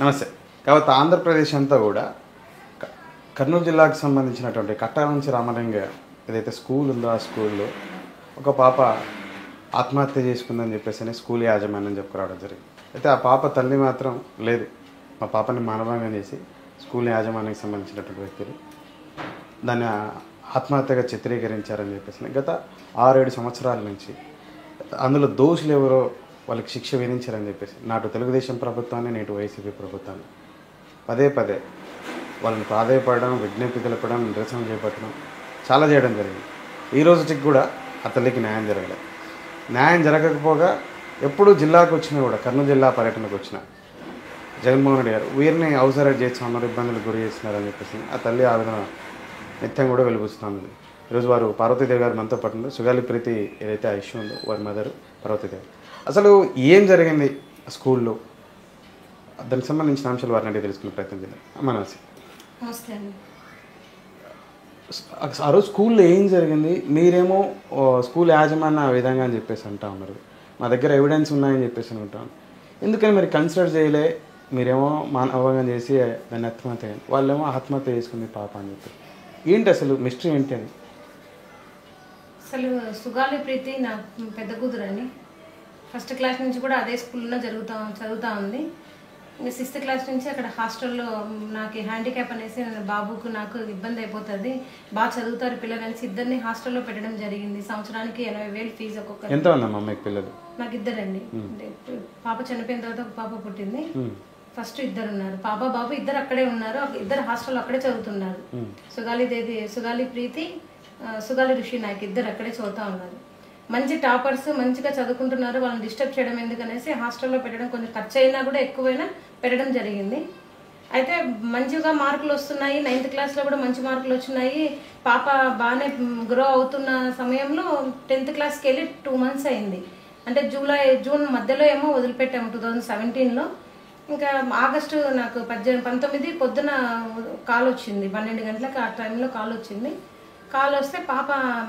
నమస్తే. కాబట్టి ఆంధ్రప్రదేశ్ అంతా కూడా కర్నూలు జిల్లాకు సంబంధించినటువంటి కట్టాల నుంచి రామలింగ ఏదైతే స్కూల్ ఉందో ఆ స్కూల్లో ఒక పాప ఆత్మహత్య చేసుకుందని చెప్పేసి స్కూల్ యాజమాన్యం చెప్పుకురావడం జరిగింది. అయితే ఆ పాప తల్లి మాత్రం లేదు, మా పాపని మానభంగం చేసి స్కూల్ యాజమాన్యానికి సంబంధించినటువంటి వ్యక్తులు దాన్ని ఆత్మహత్యగా చిత్రీకరించారని చెప్పేసి గత 6-7 సంవత్సరాల నుంచి అందులో దోషులు ఎవరో వాళ్ళకి శిక్ష విధించారని చెప్పేసి నాటు తెలుగుదేశం ప్రభుత్వాన్ని నేటు వైసీపీ ప్రభుత్వాన్ని పదే పదే వాళ్ళని ప్రాధాయపడడం, విజ్ఞప్తి తెలపడం, నిరసన చేపట్టడం చాలా చేయడం జరిగింది. ఈ రోజుకి కూడా ఆ తల్లికి న్యాయం జరగలేదు. న్యాయం జరగకపోగా ఎప్పుడు జిల్లాకు వచ్చినా కూడా కర్నూలు జిల్లా పర్యటనకు వచ్చిన జగన్మోహన్ రెడ్డి గారు వీరిని హౌస్ అరెస్ట్ చేస్తున్నారు, ఇబ్బందులకు గురి చేస్తున్నారని చెప్పేసి ఆ తల్లి ఆవేదన నిత్యం కూడా వెలుగుస్తుంది. ఈరోజు వారు పార్వతీదేవి గారు మనతో పాటు ఉన్నారు. సుగాలి ప్రీతి ఏదైతే ఆ ఇష్యూ ఉందో వారి మదర్ పార్వతీదేవి. అసలు ఏం జరిగింది స్కూల్లో, దానికి సంబంధించిన అంశాలు వారిని అడిగి తెలుసుకునే ప్రయత్నం చేద్దాం. నమస్తే అండి. ఆ రోజు స్కూల్లో ఏం జరిగింది? మీరేమో స్కూల్ యాజమాన్య ఆ విధంగా అని చెప్పేసి అంటా ఉన్నారు, మా దగ్గర ఎవిడెన్స్ ఉన్నాయని చెప్పేసి ఉంటాను. ఎందుకని మరి కన్సిడర్ చేయలే? మీరేమో మానభంగం చేసి దాన్ని ఆత్మహత్య, వాళ్ళేమో ఆత్మహత్య చేసుకుంది పాప అని చెప్పి. ఏంటి అసలు మిస్టరీ ఏంటి అని? అసలు సుగాలి ప్రీతి నా పెద్ద కూతురు అండి. ఫస్ట్ క్లాస్ నుంచి కూడా అదే స్కూల్లో చదువుతా ఉంది. ఇంకా 6th క్లాస్ నుంచి అక్కడ హాస్టల్లో నాకు హ్యాండిక్యాప్ అనేసి బాబుకు నాకు ఇబ్బంది అయిపోతుంది, బాగా చదువుతారు పిల్లలు అనేసి ఇద్దరిని హాస్టల్లో పెట్టడం జరిగింది. సంవత్సరానికి 80,000 ఫీజు ఒక్కొక్కరు. ఎంత ఉందమ్మా మీకు పిల్లలు? నాకు ఇద్దరండి. పాప చనిపోయిన తర్వాత ఒక పాప పుట్టింది. ఫస్ట్ ఇద్దరు ఉన్నారు, పాప బాబు ఇద్దరు అక్కడే ఉన్నారు. ఇద్దరు హాస్టల్లో అక్కడే చదువుతున్నారు. సుగాలి ప్రీతి, సుగాలి ఋషి నాయక్ ఇద్దరు అక్కడే చదువుతా ఉన్నారు. మంచి టాపర్స్, మంచిగా చదువుకుంటున్నారు. వాళ్ళని డిస్టర్బ్ చేయడం ఎందుకనేసి హాస్టల్లో పెట్టడం, కొంచెం ఖర్చు అయినా కూడా ఎక్కువైనా పెట్టడం జరిగింది. అయితే మంచిగా మార్కులు వస్తున్నాయి. 9th క్లాస్లో కూడా మంచి మార్కులు వచ్చినాయి. పాప బాగానే గ్రో అవుతున్న సమయంలో 10th క్లాస్కి వెళ్ళి 2 months అయింది. అంటే జూన్ మధ్యలో ఏమో వదిలిపెట్టాము 2017లో. ఇంకా ఆగస్టు నాకు 19 పొద్దున కాల్ వచ్చింది, 12 గంటలకు ఆ టైంలో కాల్ వచ్చింది. కాల్ వస్తే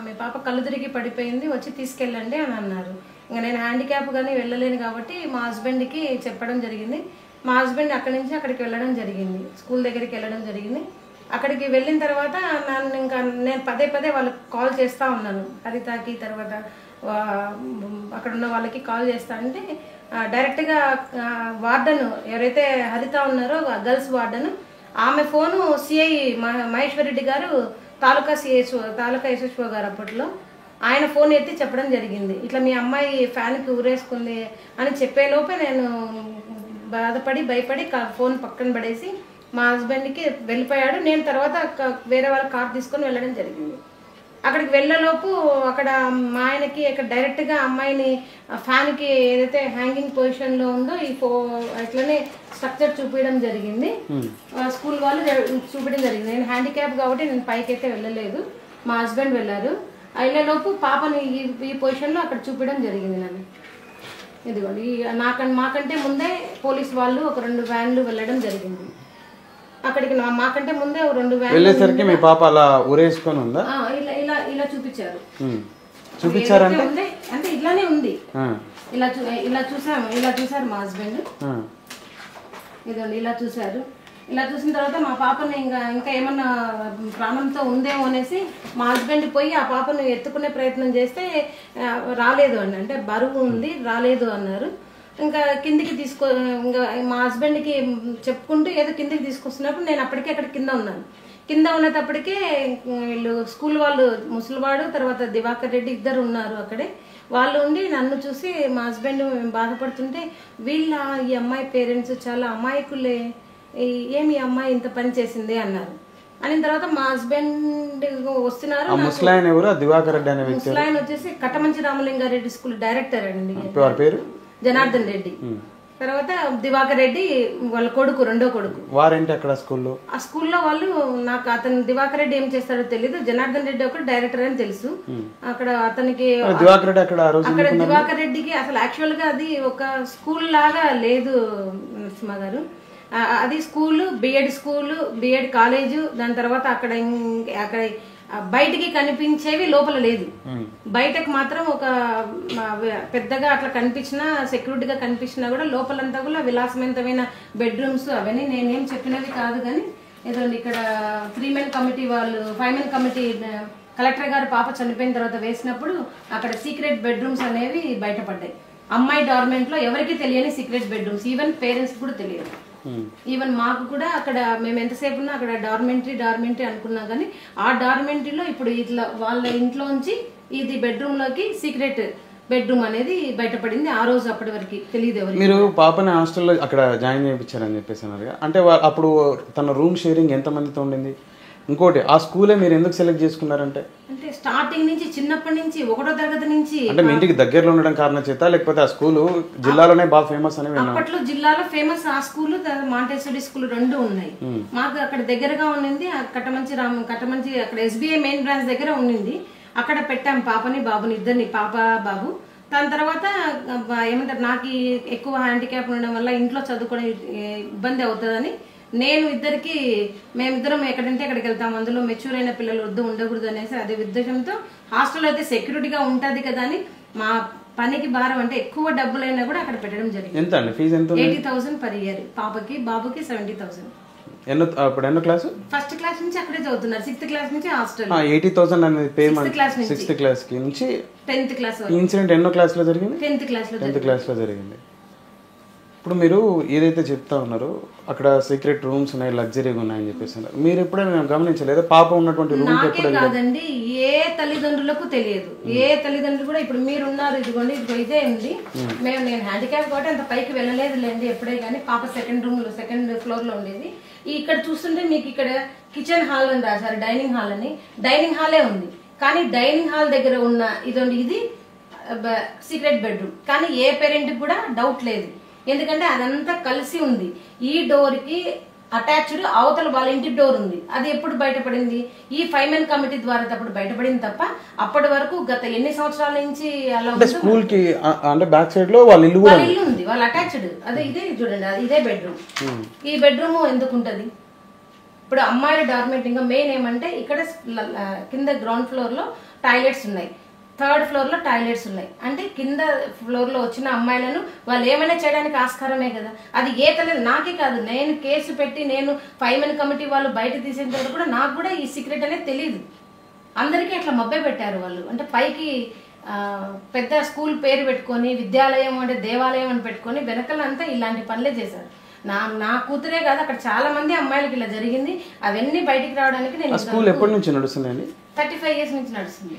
మీ పాప కళ్ళు తిరిగి పడిపోయింది, వచ్చి తీసుకెళ్ళండి అని అన్నారు. ఇంకా నేను హ్యాండిక్యాప్ కానీ వెళ్ళలేను కాబట్టి మా హస్బెండ్కి చెప్పడం జరిగింది. మా హస్బెండ్ అక్కడి నుంచి అక్కడికి వెళ్ళడం జరిగింది, స్కూల్ దగ్గరికి వెళ్ళడం జరిగింది. అక్కడికి వెళ్ళిన తర్వాత నేను పదే వాళ్ళకి కాల్ చేస్తూ ఉన్నాను, హరితకి, తర్వాత అక్కడ ఉన్న వాళ్ళకి కాల్ చేస్తా అంటే డైరెక్ట్గా వార్డను ఎవరైతే హరిత ఉన్నారో గర్ల్స్ వార్డను, ఆమె ఫోను సిఐ మహేశ్వర్ రెడ్డి గారు తాలూకా ఎస్ఎస్ఓ గారు అప్పట్లో, ఆయన ఫోన్ ఎత్తి చెప్పడం జరిగింది, ఇట్లా మీ అమ్మాయి ఫ్యాన్కి ఊరేసుకుంది అని చెప్పేలోపే నేను భయపడి ఫోన్ పక్కన పడేసి మా హస్బెండ్కి వెళ్ళిపోయాడు. నేను తర్వాత వేరే వాళ్ళ కార్ తీసుకొని వెళ్ళడం జరిగింది. అక్కడికి వెళ్ళలోపు అక్కడ మా ఆయనకి ఇక్కడ డైరెక్ట్గా అమ్మాయిని ఫ్యాన్కి ఏదైతే హ్యాంగింగ్ పొజిషన్లో ఉందో ఇట్లనే స్ట్రక్చర్ చూపించడం జరిగింది. స్కూల్ వాళ్ళు చూపించడం జరిగింది. నేను హ్యాండిక్యాప్ కాబట్టి నేను పైకి అయితే వెళ్ళలేదు, మా హస్బెండ్ వెళ్ళారు. వెళ్ళేలోపు పాపని ఈ పొజిషన్లో అక్కడ చూపించడం జరిగింది. నన్ను ఇదిగోండి, మాకంటే ముందే పోలీస్ వాళ్ళు ఒక 2 వ్యాన్లు వెళ్ళడం జరిగింది. అక్కడికి మాకంటే ముందే 2 వ్యాన్లు వెళ్ళేసరికి మీ పాప అలా ఊరేసుకొని ఉందా? ఇలా చూపించారు. అంటే ఇట్లానే ఉంది, ఇలా చూసారు మా హస్బెండ్. ఇదండి ఇలా చూసారు. ఇలా చూసిన తర్వాత మా పాపని ఇంకా ఏమన్నా ప్రాణంతో ఉందేమో అనేసి మా హస్బెండ్ పోయి ఆ పాపను ఎత్తుకునే ప్రయత్నం చేస్తే రాలేదు అండి, అంటే బరువు ఉంది రాలేదు అన్నారు. ఇంకా కిందికి ఇంకా మా హస్బెండ్కి చెప్పుకుంటూ ఏదో కిందికి తీసుకొస్తున్నప్పుడు నేను అప్పటికే అక్కడ కింద ఉన్నాను. కింద ఉన్నప్పటికే వీళ్ళు స్కూల్ వాళ్ళు, ముసలివాడు తర్వాత దివాకర్ రెడ్డి ఇద్దరు ఉన్నారు అక్కడే. వాళ్ళు ఉండి నన్ను చూసి మా హస్బెండ్ బాధపడుతుంటే, ఈ అమ్మాయి పేరెంట్స్ చాలా అమాయకులే, ఏమి అమ్మాయి ఇంత పని చేసింది అన్నారు. అనిన తర్వాత మా హస్బెండ్ వస్తున్నారు. ముసలాయన వచ్చేసి కట్టమంచి రామలింగారెడ్డి స్కూల్ డైరెక్టర్ అండి, జనార్దన్ రెడ్డి. తర్వాత దివాకర్ రెడ్డి వాళ్ళ కొడుకు, 2వ కొడుకు. వారేంటి అక్కడ స్కూల్లో? ఆ స్కూల్లో వాళ్ళు, నాకు అతను దివాకర్ రెడ్డి ఏం చేస్తాడో తెలియదు, జనార్దన్ రెడ్డి ఒకటి డైరెక్టర్ అని తెలుసు. అక్కడ అతనికి అక్కడ దివాకర్ రెడ్డికి అసలు యాక్చువల్ గా అది ఒక స్కూల్ లాగా లేదు నరసింహ గారు. అది స్కూలు, బిఎడ్ కాలేజు, దాని తర్వాత అక్కడ బయటికి కనిపించేవి లోపల లేదు. బయటకు మాత్రం ఒక పెద్దగా అట్లా కనిపించినా, సెక్యూరిటీగా కనిపించినా కూడా లోపలంతా కూడా విలాసవంతమైన బెడ్రూమ్స్ అవన్నీ నేనేం చెప్పినవి కాదు. కానీ ఏదో ఇక్కడ 3 men కమిటీ వాళ్ళు 5 men కమిటీ కలెక్టర్ గారు పాప చనిపోయిన తర్వాత వేసినప్పుడు అక్కడ సీక్రెట్ బెడ్రూమ్స్ అనేవి బయటపడ్డాయి. అమ్మాయి డార్మెంట్ లో ఎవరికి తెలియని సీక్రెట్ బెడ్రూమ్స్, ఈవెన్ పేరెంట్స్ కూడా తెలియదు. ఈవెన్ మాకు కూడా అక్కడ మేము ఎంతసేపు ఉన్నా అక్కడ డార్మెంటరీ అనుకున్నాం. కానీ ఆ డార్మెంటరీలో ఇప్పుడు ఇట్లా వాళ్ళ ఇంట్లోంచి ఇది బెడ్రూమ్ లోకి సీక్రెట్ బెడ్రూమ్ అనేది బయటపడింది. ఆ రోజు అప్పటి వరకు తెలియదు ఎవరు. మీరు పాపని హాస్టల్లో అక్కడ జాయిన్ చేయించారని చెప్పేసి అన్నారు. అంటే అప్పుడు తన రూమ్ షేరింగ్ ఎంత మందితో ఉండింది? ఇంకోటి, ఆ స్కూలే మీరు ఎందుకు సెలెక్ట్ చేసుకున్నారంటే? అంటే స్టార్టింగ్ నుంచి చిన్నప్పటి నుంచి 1వ తరగతి నుంచి అంటే మీ ఇంటికి దగ్గరలో ఉండడం కారణం చేత, లేకపోతే ఆ స్కూల్ జిల్లాలోనే బాగా ఫేమస్ అని విన్నాను. అప్పట్లో జిల్లాలో ఫేమస్ ఆ స్కూల్, మాంటెసరీ స్కూల్ 2 ఉన్నాయి. మాకు అక్కడ దగ్గరగా ఉండింది. కట్టమంచి అక్కడ SBI మెయిన్ బ్రాంచ్ దగ్గర ఉండింది. అక్కడ పెట్టాం పాపని బాబుని, ఇద్దరిని, పాప బాబు. దాని తర్వాత ఏమంటారు, నాకు ఎక్కువ హ్యాండిక్యాప్ ఉండడం వల్ల ఇంట్లో చదువుకోవడం ఇబ్బంది అవుతుందని మేమిద్దరం ఎక్కడంటే అక్కడికి వెళ్తాం, అందులో మెచ్యూర్ అయిన పిల్లలు ఉండకూడదు అనేసి అదే ఉద్దేశంతో హాస్టల్ అయితే సెక్యూరిటీగా ఉంటుంది కదా అని మా పనికి భారం అంటే ఎక్కువ డబ్బులైనా కూడా అక్కడ పెట్టడం జరిగింది. ఎంత అండి ఫీజు? ఎంత? 80,000 per year. పాపకి బాబుకి 70,000. ఎన్నో క్లాస్? ఫస్ట్ క్లాస్ నుంచి అక్కడే చదువుతున్నారు. 6th క్లాస్ నుంచి హాస్టల్. 80,000 అనేది పేమెంట్ 6th క్లాస్ కి నుంచి 10th క్లాస్. ఈ ఇన్సిడెంట్ ఎన్నో క్లాస్ లో జరిగింది? 10th క్లాస్ లో జరిగింది. ఇప్పుడు మీరు ఏదైతే చెప్తా ఉన్నారో అక్కడ సీక్రెట్ రూమ్స్ ఉన్నాయి, లగ్జరీగా ఉన్నాయని చెప్పేసి మీరు ఎప్పుడైనా గమనించలేదు? పాప ఉన్నటువంటి రూమ్ కాదండి, ఏ తల్లిదండ్రులకు తెలియదు. ఏ తల్లిదండ్రులు కూడా ఇప్పుడు మీరు ఉన్నారు, ఇదిగోండి ఇదే ఉంది. నేను హ్యాండిక్యాప్ కాబట్టి అంత పైకి వెళ్ళలేదులేండి ఎప్పుడే. కానీ పాప సెకండ్ ఫ్లోర్ లో ఉండేది. ఇక్కడ చూస్తుంటే మీకు ఇక్కడ కిచెన్ హాల్ అని రాశారు, డైనింగ్ హాల్ అని. డైనింగ్ హాలే ఉంది, కానీ డైనింగ్ హాల్ దగ్గర ఉన్న ఇది సీక్రెట్ బెడ్రూమ్. కానీ ఏ పేరెంట్ కూడా డౌట్ లేదు, ఎందుకంటే అదంతా కలిసి ఉంది. ఈ డోర్ కి అటాచ్డ్ అవతల వాళ్ళ ఇంటి డోర్ ఉంది. అది ఎప్పుడు బయటపడింది? ఈ 5 men కమిటీ ద్వారా తప్పుడు బయటపడింది తప్ప అప్పటి వరకు గత ఎన్ని సంవత్సరాల నుంచి అలా స్కూల్ కి అంటే బ్యాక్ సైడ్ లో వాళ్ళ ఇల్లు ఉంది, వాళ్ళ అటాచ్డ్. అదే ఇదే చూడండి, ఇదే బెడ్రూమ్. ఈ బెడ్రూమ్ ఎందుకు ఉంటది? ఇప్పుడు అమ్మాయిల డార్మెంట్ ఇంకా మెయిన్ ఏమంటే ఇక్కడ కింద గ్రౌండ్ ఫ్లోర్ లో టాయిలెట్స్ ఉన్నాయి, 3rd floor లో టాయిలెట్స్ ఉన్నాయి. అంటే కింద ఫ్లోర్ లో వచ్చిన అమ్మాయిలను వాళ్ళు ఏమైనా చేయడానికి ఆస్కారమే కదా. అది ఏ తల్లి నాకే కాదు, నేను కేసు పెట్టి నేను 5 men కమిటీ వాళ్ళు బయట తీసిన తర్వాత కూడా నాకు కూడా ఈ సీక్రెట్ అనేది తెలియదు. అందరికీ అట్లా మబ్బే పెట్టారు వాళ్ళు. అంటే పైకి పెద్ద స్కూల్ పేరు పెట్టుకొని విద్యాలయం అంటే దేవాలయం అని పెట్టుకొని వెనకలంతా ఇలాంటి పనులే చేశారు. నా కూతురే కాదు, అక్కడ చాలా మంది అమ్మాయిలకి ఇలా జరిగింది. అవన్నీ బయటికి రావడానికి నేను స్కూల్ ఎప్పటి నుంచి నడుస్తుందండి? 35 years నుంచి నడుస్తుంది.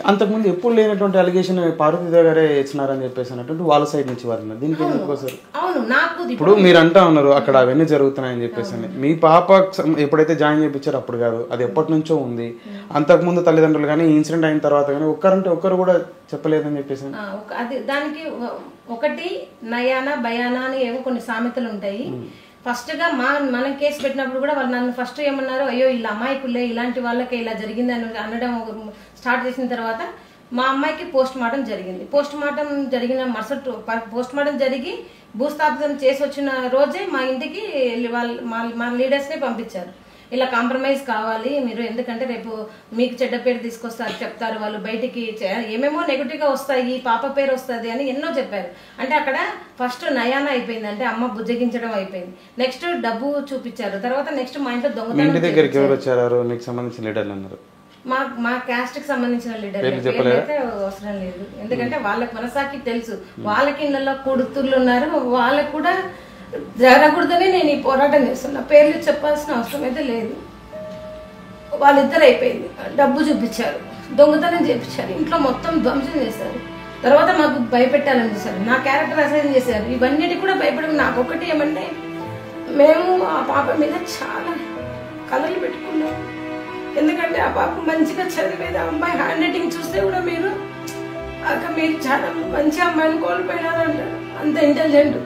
అంతకుముందు ఎప్పుడు లేనటువంటి అలిగేషన్ పార్వతీదేవి గారే ఇచ్చినారని చెప్పేసి అన్నట్టు వాళ్ళ సైడ్ నుంచి వారు దీనికి ఎందుకోసారి? అవును, నాకు ఇప్పుడు మీరు అంటా ఉన్నారు అక్కడ అవన్నీ జరుగుతున్నాయని చెప్పేసి. మీ పాప ఎప్పుడైతే జాయిన్ చేయించారో అప్పుడు కాదు, అది ఎప్పటి నుంచో ఉంది. అంతకుముందు తల్లిదండ్రులు కానీ ఇన్సిడెంట్ అయిన తర్వాత కానీ ఒక్కరు కూడా చెప్పలేదని చెప్పేసి. అది దానికి ఒకటి నయానా భయానా అని ఏవో కొన్ని సామెతలు ఉంటాయి. ఫస్ట్ గా మనం కేసు పెట్టినప్పుడు కూడా వాళ్ళు నన్ను ఫస్ట్ ఏమన్నారు, అయ్యో ఇలా అమ్మాయికులే, ఇలాంటి వాళ్ళకే ఇలా జరిగింది అని అనడం స్టార్ట్ చేసిన తర్వాత మా అమ్మాయికి పోస్ట్ మార్టం జరిగింది. పోస్ట్ మార్టం జరిగిన మరుసటి పోస్ట్ మార్టం జరిగి భూస్థాపితం చేసి వచ్చిన రోజే మా ఇంటికి మా లీడర్స్ని పంపించారు. ఇలా కాంప్రమైజ్ కావాలి మీరు, ఎందుకంటే రేపు మీకు చెడ్డ పేరు తీసుకొస్తారు, చెప్తారు వాళ్ళు, బయటికి ఏమేమో నెగిటివ్గా వస్తాయి, పాప పేరు వస్తుంది అని ఎన్నో చెప్పారు. అంటే అక్కడ ఫస్ట్ నయాన అయిపోయింది, అంటే అమ్మ బుజ్జగించడం అయిపోయింది. నెక్స్ట్ డబ్బు చూపించారు, తర్వాత నెక్స్ట్ మా ఇంట్లో దొంగతనం. మా క్యాస్ట్ కి సంబంధించిన లీడర్ అయితే అవసరం లేదు, ఎందుకంటే వాళ్ళకి మనసాకి తెలుసు, వాళ్ళకి ఇళ్ళలో కొడుతుళ్ళు ఉన్నారు, వాళ్ళకు కూడా జరగకూడదని నేను ఈ పోరాటం చేస్తున్నా. పేర్లు చెప్పాల్సిన అవసరం అయితే లేదు. వాళ్ళిద్దరు అయిపోయింది, డబ్బు చూపించారు, దొంగతనం చేపించారు, ఇంట్లో మొత్తం ధ్వంసం చేశారు. తర్వాత మాకు భయపెట్టాలని చూశారు, నా క్యారెక్టర్ అసైన్ చేశారు. ఇవన్నిటి కూడా భయపడి నాకు ఒకటి ఏమంటే, మేము ఆ పాప మీద చాలా కలలు పెట్టుకున్నాం. ఎందుకంటే ఆ పాప మంచిగా చదివేది, ఆ అమ్మాయి హ్యాండ్ రైటింగ్ చూస్తే కూడా మీరు చాలా మంచి అమ్మాయిని కోల్పోయినారంటారు, అంత ఇంటెలిజెంట్.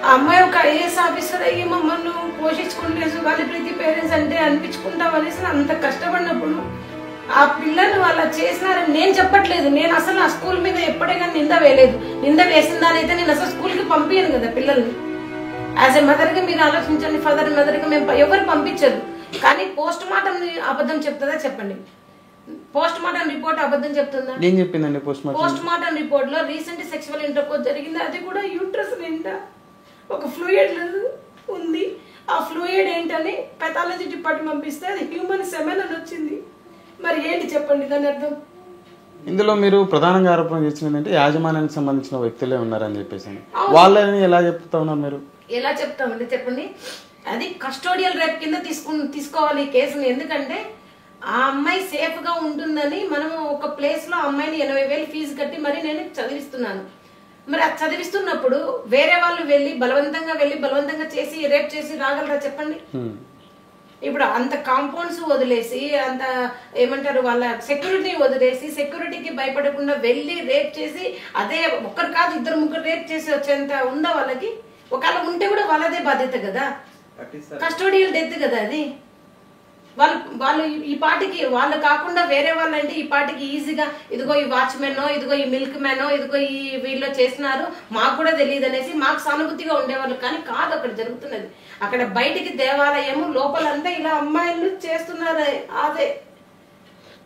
ఆ అమ్మాయి ఒక IAS ఆఫీసర్ అయ్యి మమ్మల్ని పోషించుకుంటే వాళ్ళ ప్రతి పేరెంట్స్ అంటే అనిపించుకుంటాం అనేసి అంత కష్టపడినప్పుడు ఆ పిల్లలు అలా చేసినారని నేను చెప్పట్లేదు. నేను అసలు ఆ స్కూల్ మీద ఎప్పుడైనా నింద వేయలేదు. నింద వేసిందానైతే నేను అసలు స్కూల్కి పంపించను కదా పిల్లల్ని. యాజ్ ఎ మదర్గా మీరు ఆలోచించండి, ఫాదర్ మదర్గా మేము ఎవరు పంపించరు. కానీ పోస్ట్ మార్టం అబద్ధం చెప్తుందా చెప్పండి. పోస్ట్ మార్టం రిపోర్ట్ అబద్ధం చెప్తుందా? ఏం చెప్పిందండి పోస్ట్ మార్టం రిపోర్ట్ లో రీసెంట్ సెక్షువల్ ఇంటర్కోర్స్ జరిగింది, అది కూడా యూట్రస్ నిండా ఒక ఫ్లూయిడ్ ఉంది. ఆ ఫ్లూయిడ్ ఏంటని పెథాలజీ డిపార్ట్మెంట్ పంపిస్తే అది హ్యూమన్ సెమెన్ అని వచ్చింది. మరి ఏంటి చెప్పండి దాని అర్థం? ఇందులో మీరు ప్రధానంగా ఆరోపణ చేసినది ఏంటంటే యాజమాన్యానికి సంబంధించిన వ్యక్తులే ఉన్నారని చెప్పేసి, వాళ్ళని ఎలా చెప్తా ఉన్నారు మీరు? ఎలా చెప్తామండి చెప్పండి? అది కస్టోడియల్ రేప్ కింద తీసుకోవాలి ఈ కేసుని. ఎందుకంటే ఆ అమ్మాయి సేఫ్ గా ఉంటుందని మనం ఒక ప్లేస్ లో అమ్మాయిని 80,000 ఫీజు కట్టి మరి నేను చదివిస్తున్నాను. మరి అది చదివిస్తున్నప్పుడు వేరే వాళ్ళు వెళ్ళి బలవంతంగా చేసి రేప్ చేసి రాగలరా చెప్పండి? ఇప్పుడు అంత కాంపౌండ్స్ వదిలేసి, అంత ఏమంటారు వాళ్ళ సెక్యూరిటీ వదిలేసి, సెక్యూరిటీకి భయపడకుండా వెళ్ళి రేప్ చేసి, అదే ఒక్కరు కాదు 2-3 రేప్ చేసి వచ్చేంత ఉందా వాళ్ళకి? ఒకవేళ ఉంటే కూడా వాళ్ళదే బాధ్యత కదా, కస్టోడియల్ డెత్ కదా అది. వాళ్ళు ఈ పాటికి వాళ్ళు కాకుండా వేరే వాళ్ళు అంటే ఈ పాటికి ఈజీగా ఇదిగో ఈ వాచ్మెన్, ఇదిగో ఈ మిల్క్ మ్యాన్, ఇదిగో ఈ వీళ్ళు చేస్తున్నారు మాకు కూడా తెలియదు అనేసి మాకు సానుభూతిగా ఉండేవాళ్ళు. కానీ కాదు అక్కడ జరుగుతున్నది. అక్కడ బయటికి దేవాలయము, లోపలంతా ఇలా అమ్మాయిలు చేస్తున్నారు. అదే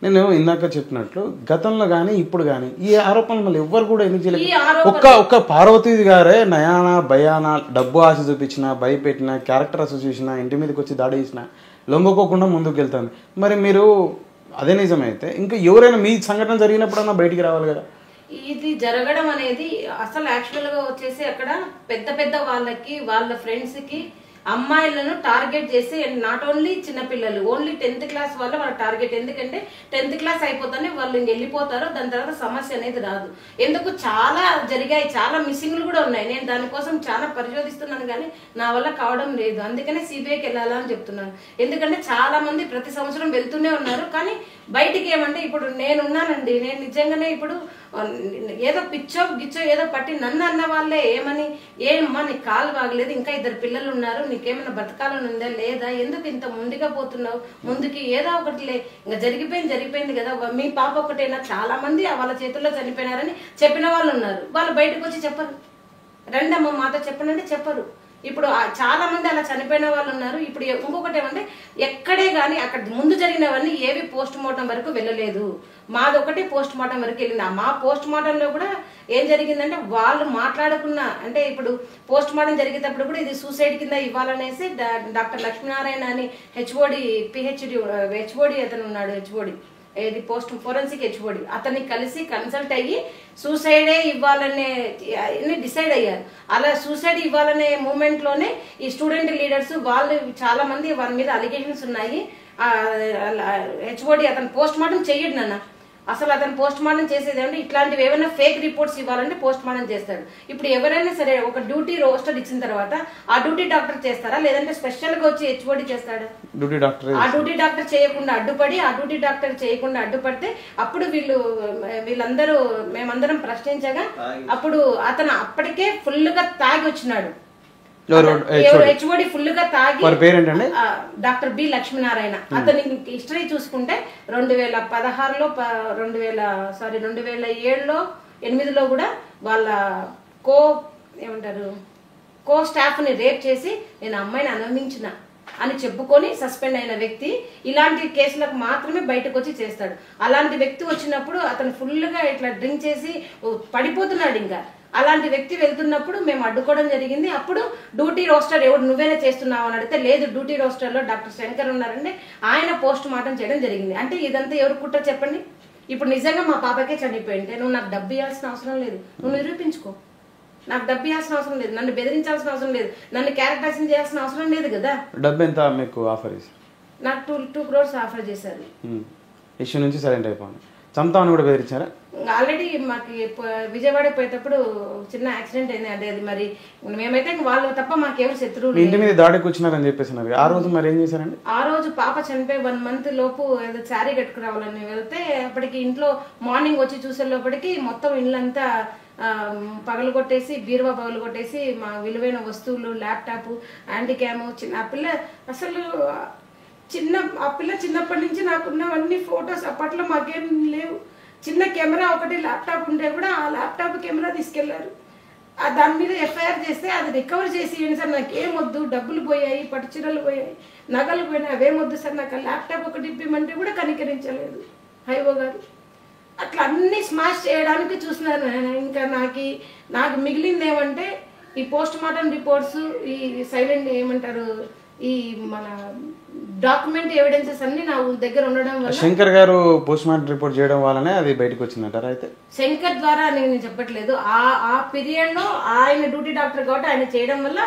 నేను ఇందాక చెప్పినట్లు గతంలో కానీ ఇప్పుడు కానీ ఈ ఆరోపణలు మళ్ళీ ఎవ్వరు కూడా ఎందుకు చేయలేదు? ఒక్క పార్వతీది గారే నయానా భయానా డబ్బు ఆశ చూపించిన, భయపెట్టిన, క్యారెక్టర్ అసోసియేషన్ ఇంటి మీదకి వచ్చి దాడి చేసిన లొంగకోకుండా ముందుకు వెళ్తాను. మరి మీరు అదే నిజమైతే ఇంకా ఎవరైనా మీ సంఘటన జరిగినప్పుడన్నా బయటికి రావాలి కదా? ఇది జరగడం అనేది అసలు యాక్చువల్ గా వచ్చేసి అక్కడ పెద్ద వాళ్ళకి, వాళ్ళ ఫ్రెండ్స్ కి అమ్మాయిలను టార్గెట్ చేసి, నాట్ ఓన్లీ చిన్నపిల్లలు, ఓన్లీ 10th క్లాస్ వాళ్ళ టార్గెట్. ఎందుకంటే 10th క్లాస్ అయిపోతానే వాళ్ళు వెళ్ళిపోతారు, దాని తర్వాత సమస్య అనేది రాదు. ఎందుకు చాలా జరిగాయి, చాలా మిస్సింగ్లు కూడా ఉన్నాయి. నేను దానికోసం చాలా పరిశోధిస్తున్నాను కానీ నా వల్ల కావడం లేదు. అందుకనే సిబిఐకి వెళ్ళాలా అని చెప్తున్నాను. ఎందుకంటే చాలా మంది ప్రతి సంవత్సరం వెళ్తూనే ఉన్నారు. కానీ బయటికి ఏమంటే ఇప్పుడు నేనున్నానండి, నేను నిజంగానే ఇప్పుడు ఏదో పిచ్చో గిచ్చో ఏదో పట్టి నన్ను అన్న వాళ్ళే ఏమని, ఏమమ్మా నీకు కాలు బాగలేదు, ఇంకా 2 పిల్లలు ఉన్నారు, నీకేమైనా బతకాలని ఉందా లేదా, ఎందుకు ఇంత ముందుగా పోతున్నావు ముందుకి, ఏదో ఒకటి ఇంకా జరిగిపోయింది కదా, మీ పాప ఒకటైనా. చాలా మంది వాళ్ళ చేతుల్లో చనిపోయినారని చెప్పిన వాళ్ళు ఉన్నారు. వాళ్ళు బయటకు వచ్చి చెప్పరు, రండి అమ్మ మాతో చెప్పనంటే చెప్పరు. ఇప్పుడు చాలా మంది అలా చనిపోయిన వాళ్ళు ఉన్నారు. ఇప్పుడు ఇంకొకటి ఏమంటే ఎక్కడే కానీ అక్కడ ముందు జరిగినవన్నీ ఏవి పోస్ట్ మార్టం వరకు వెళ్ళలేదు. మాదొకటి పోస్ట్ మార్టం వరకు వెళ్ళింది. మా పోస్ట్ మార్టంలో కూడా ఏం జరిగిందంటే వాళ్ళు మాట్లాడుకున్న, అంటే ఇప్పుడు పోస్ట్ మార్టం జరిగేటప్పుడు కూడా ఇది సూసైడ్ కింద ఇవ్వాలనేసి డాక్టర్ లక్ష్మీనారాయణ అని హెచ్ఓడి అతను ఉన్నాడు, హెచ్ఓడి ఇది పోస్ట్ ఫోరెన్సిక్ హెచ్ఓడి, అతన్ని కలిసి కన్సల్ట్ అయ్యి సూసైడే ఇవ్వాలనే డిసైడ్ అయ్యారు. అలా సూసైడ్ ఇవ్వాలనే మూమెంట్ లోనే ఈ స్టూడెంట్ లీడర్స్ వాళ్ళు చాలా మంది వాళ్ళ మీద అలిగేషన్స్ ఉన్నాయి. హెచ్ఓడి అతను పోస్ట్ మార్టం చెయ్యడు నాన్న, అసలు అతను పోస్ట్ మార్టం చేసేది ఏమంటే ఇట్లాంటివి ఏమైనా ఫేక్ రిపోర్ట్స్ ఇవ్వాలంటే పోస్ట్ మార్టం చేస్తాడు. ఇప్పుడు ఎవరైనా సరే ఒక డ్యూటీ రోస్టర్ ఇచ్చిన తర్వాత ఆ డ్యూటీ డాక్టర్ చేస్తారా, లేదంటే స్పెషల్ గా వచ్చి హెచ్ఓడి చేస్తాడా? ఆ డ్యూటీ డాక్టర్ చేయకుండా అడ్డుపడి, ఆ డ్యూటీ డాక్టర్ చేయకుండా అడ్డుపడితే అప్పుడు వీళ్ళందరూ మేమందరం ప్రశ్నించగా అప్పుడు అతను అప్పటికే ఫుల్ గా తాగి వచ్చినాడు. హెచ్ఓడి ఫుల్ గా తాగి, డాక్టర్ బి లక్ష్మీనారాయణ. అతని హిస్టరీ చూసుకుంటే 2016లో 2007లో 2008లో కూడా వాళ్ళ కో స్టాఫ్ ని రేప్ చేసి నేను అమ్మాయిని అనుమతించిన అని చెప్పుకొని సస్పెండ్ అయిన వ్యక్తి ఇలాంటి కేసులకు మాత్రమే బయటకు వచ్చి చేస్తాడు. అలాంటి వ్యక్తి వచ్చినప్పుడు అతను ఫుల్ గా ఇట్లా డ్రింక్ చేసి పడిపోతున్నాడు. ఇంకా అలాంటి వ్యక్తి వెళ్తున్నప్పుడు మేము అడ్డుకోవడం జరిగింది. అప్పుడు డ్యూటీ రోస్టర్ ఎవరు నువ్వేనే చేస్తున్నావు అని అడిగితే లేదు, డ్యూటీ రోస్టర్ లో డాక్టర్ శంకర్ ఉన్నారంటే ఆయన పోస్ట్ మార్టం చేయడం జరిగింది. అంటే ఇదంతా ఎవరు కుట్ర చెప్పండి? ఇప్పుడు నిజంగా మా పాపకే చనిపోయింటే నువ్వు నాకు డబ్బు ఇవ్వాల్సిన అవసరం లేదు, నువ్వు నిరూపించుకో. నాకు డబ్బు ఇవ్వాల్సిన అవసరం లేదు, నన్ను బెదిరించాల్సిన అవసరం లేదు, నన్ను క్యారెక్టరైజింగ్ చేయాల్సిన అవసరం లేదు కదా. డబ్బు ఎంత మీకు ఆఫర్ చేశారు? నాకు 2 crores ఆఫర్ చేశారు. ఇష్యూ నుంచి సైలెంట్ అయిపోయింది. చంపుతామని కూడా బెదిరించారా? ఆల్రెడీ మాకు విజయవాడ పోయేటప్పుడు చిన్న యాక్సిడెంట్ అయింది. అంటే అది మరి మేమైతే వాళ్ళు తప్ప మాకెవరు శత్రువులు. ఇంటి మీద దాడికి వచ్చినారని చెప్పేసి ఆ రోజు మరి ఏం చేశారండి? ఆ రోజు పాప చనిపోయి 1 month లోపు ఏదో శారీ కట్టుకురావాలని వెళ్తే అప్పటికి ఇంట్లో మార్నింగ్ వచ్చి చూసే లోపలికి మొత్తం ఇళ్ళంతా పగలగొట్టేసి, బీరువా పగలగొట్టేసి మా విలువైన వస్తువులు, ల్యాప్టాప్, హ్యాండిక్యామ్, ఆ పిల్ల చిన్నప్పటి నుంచి నాకున్నవన్నీ ఫొటోస్. అప్పట్లో మాకేం లేవు, చిన్న కెమెరా ఒకటి ల్యాప్టాప్ ఉంటే కూడా ఆ ల్యాప్టాప్ కెమెరా తీసుకెళ్లారు. దాని మీద ఎఫ్ఐఆర్ చేస్తే అది రికవర్ చేసి ఏంటి సార్, నాకేం వద్దు, డబ్బులు పోయాయి, పట్టుచీరలు పోయాయి, నగలు పోయినాయి, అవేమొద్దు సార్, నాకు ఆ ల్యాప్టాప్ ఒకటి ఇప్పిమంటే కూడా కనికరించలేదు. హైవో గారు అట్లా అన్ని స్మాష్ చేయడానికి చూస్తున్నారు నాయన. ఇంకా నాకు మిగిలింది ఏమంటే ఈ పోస్ట్ మార్టం రిపోర్ట్స్, ఈ సైలెంట్ ఏమంటారు, ఈ మన డాక్యుమెంట్ ఎవిడెన్సెస్ అన్ని నా దగ్గర ఉండడం వల్ల శంకర్ గారు పోస్ట్ మార్టం రిపోర్ట్ చేయడం వల్లనే అది బయటకు వచ్చిందంటారా? అయితే శంకర్ ద్వారా నేను చెప్పట్లేదు, ఆ పీరియడ్ లో ఆయన డ్యూటీ డాక్టర్ కాబట్టి ఆయన చేయడం వల్ల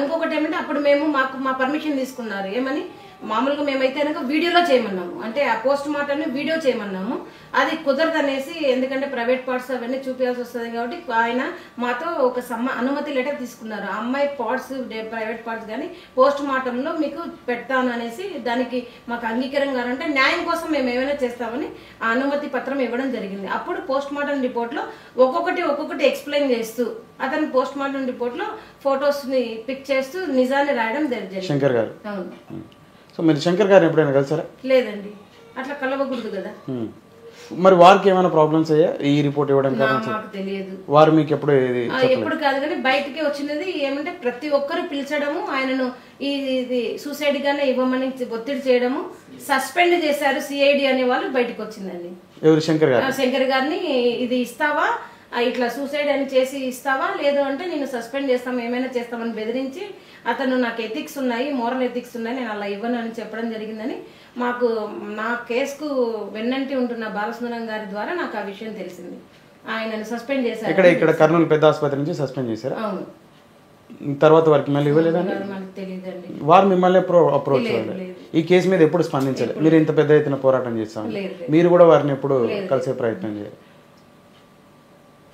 ఇంకొకటి ఏమంటే అప్పుడు మేము మా పర్మిషన్ తీసుకున్నారు. ఏమని మామూలుగా మేమైతే కనుక వీడియోలో చేయమన్నాము, అంటే ఆ పోస్ట్ మార్టంని వీడియో చేయమన్నాము. అది కుదరదు అనేసి, ఎందుకంటే ప్రైవేట్ పార్ట్స్ అవన్నీ చూపించాల్సి వస్తుంది కాబట్టి ఆయన మాతో ఒక అనుమతి లెటర్ తీసుకున్నారు. ఆ అమ్మాయి పార్ట్స్ ప్రైవేట్ పార్ట్స్ కానీ పోస్ట్ మార్టంలో మీకు పెడతాను అనేసి, దానికి మాకు అంగీకారం అంటే న్యాయం కోసం మేము ఏమైనా చేస్తామని ఆ అనుమతి పత్రం ఇవ్వడం జరిగింది. అప్పుడు పోస్ట్ మార్టం రిపోర్ట్లో ఒక్కొక్కటి ఎక్స్ప్లెయిన్ చేస్తూ అతను పోస్ట్ మార్టం రిపోర్ట్లో ఫొటోస్ని పిక్ చేస్తూ నిజాన్ని రాయడం జరిగింది. శంకర్ గారు. అవును. సో మీరు శంకర్ గారు ఎప్పుడైనా కలిసారా? లేదండి, అట్లా కలవకూడదు కదా. మరి వారికి ఏమైనా ప్రాబ్లమ్స్ అయ్యా ఈ రిపోర్ట్ ఇవ్వడం? మాకు తెలియదు, వారు మీకు ఎప్పుడు ఎప్పుడు కాదు కానీ బయటకి వచ్చినది ఏమంటే ప్రతి ఒక్కరు పిలిచడము, ఆయనను ఇది సూసైడ్ గానే ఇవ్వమని ఒత్తిడి చేయడము, సస్పెండ్ చేశారు సిఐడి అనే వాళ్ళు బయటకు వచ్చిందండి. ఎవరు? శంకర్ గారు. శంకర్ గారిని ఇది ఇస్తావా, ఇట్లా సూసైడ్ అని చేసి ఇస్తావా, లేదు అంటే నేను సస్పెండ్ చేస్తాం, ఏమైనా చేస్తామని బెదిరించి, అతను నాకు ఎథిక్స్ ఉన్నాయి, మోరల్ ఎథిక్స్ ఉన్నాయి, నేను అలా ఇవ్వను అని చెప్పడం జరిగిందని నా కేసుకు వెన్నంటి ఉంటున్న బాలసుందరం గారి ద్వారా నాకు ఆ విషయం తెలిసింది. ఆయనను సస్పెండ్ చేశారు. ఇక్కడ కర్నూలు పెద్ద ఆసుపత్రి నుంచి సస్పెండ్ చేశారు. అవును. తర్వాత వారికి మళ్ళీ ఇవ్వలేదండి? మనకు తెలియదండి. వారు మిమ్మల్ని అప్రోచ్ అవ్వలేదు? ఈ కేసు మీద ఎప్పుడు స్పందించలేదు? మీరు ఇంత పెద్ద ఎత్తున పోరాటం చేస్తాం, మీరు కూడా వారిని ఎప్పుడు కలిసే ప్రయత్నం చేయాలి?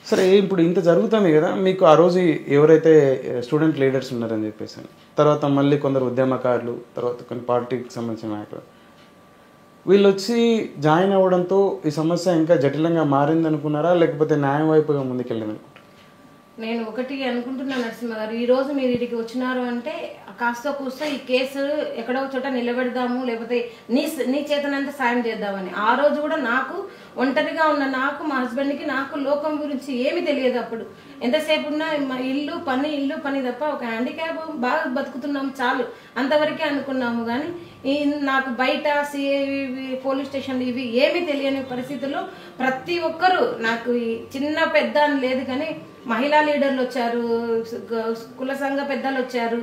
సరే, ఇప్పుడు ఇంత జరుగుతుంది కదా, మీకు ఆ రోజు ఎవరైతే స్టూడెంట్ లీడర్స్ ఉన్నారని చెప్పేసి, తర్వాత మళ్ళీ కొందరు ఉద్యమకారులు, తర్వాత కొన్ని పార్టీకి సంబంధించిన నాయకులు వీళ్ళు వచ్చి జాయిన్ అవ్వడంతో ఈ సమస్య ఇంకా జటిలంగా మారింది అనుకున్నారా, లేకపోతే న్యాయం వైపుగా ముందుకెళ్ళింది? నేను ఒకటి అనుకుంటున్నా నరసింహ గారు, ఈ రోజు మీరు ఇక్కడికి వచ్చినారు అంటే కాస్త కూస్త ఈ కేసు ఎక్కడో చోట నిలబెడదాము, లేకపోతే నీ చేతనంతా సాయం చేద్దామని. ఆ రోజు కూడా నాకు ఒంటరిగా ఉన్న నాకు, మా హస్బెండ్కి నాకు లోకం గురించి ఏమీ తెలియదు. అప్పుడు ఎంతసేపు ఉన్నా మా ఇల్లు పని తప్ప, ఒక హ్యాండిక్యాప్ బాగా బతుకుతున్నాం చాలు అంతవరకే అనుకున్నాము. కానీ నాకు బయట పోలీస్ స్టేషన్ ఇవి ఏమీ తెలియని పరిస్థితుల్లో ప్రతి ఒక్కరూ నాకు చిన్న పెద్ద అని లేదు కానీ మహిళా లీడర్లు వచ్చారు, కుల సంఘ పెద్దలు వచ్చారు,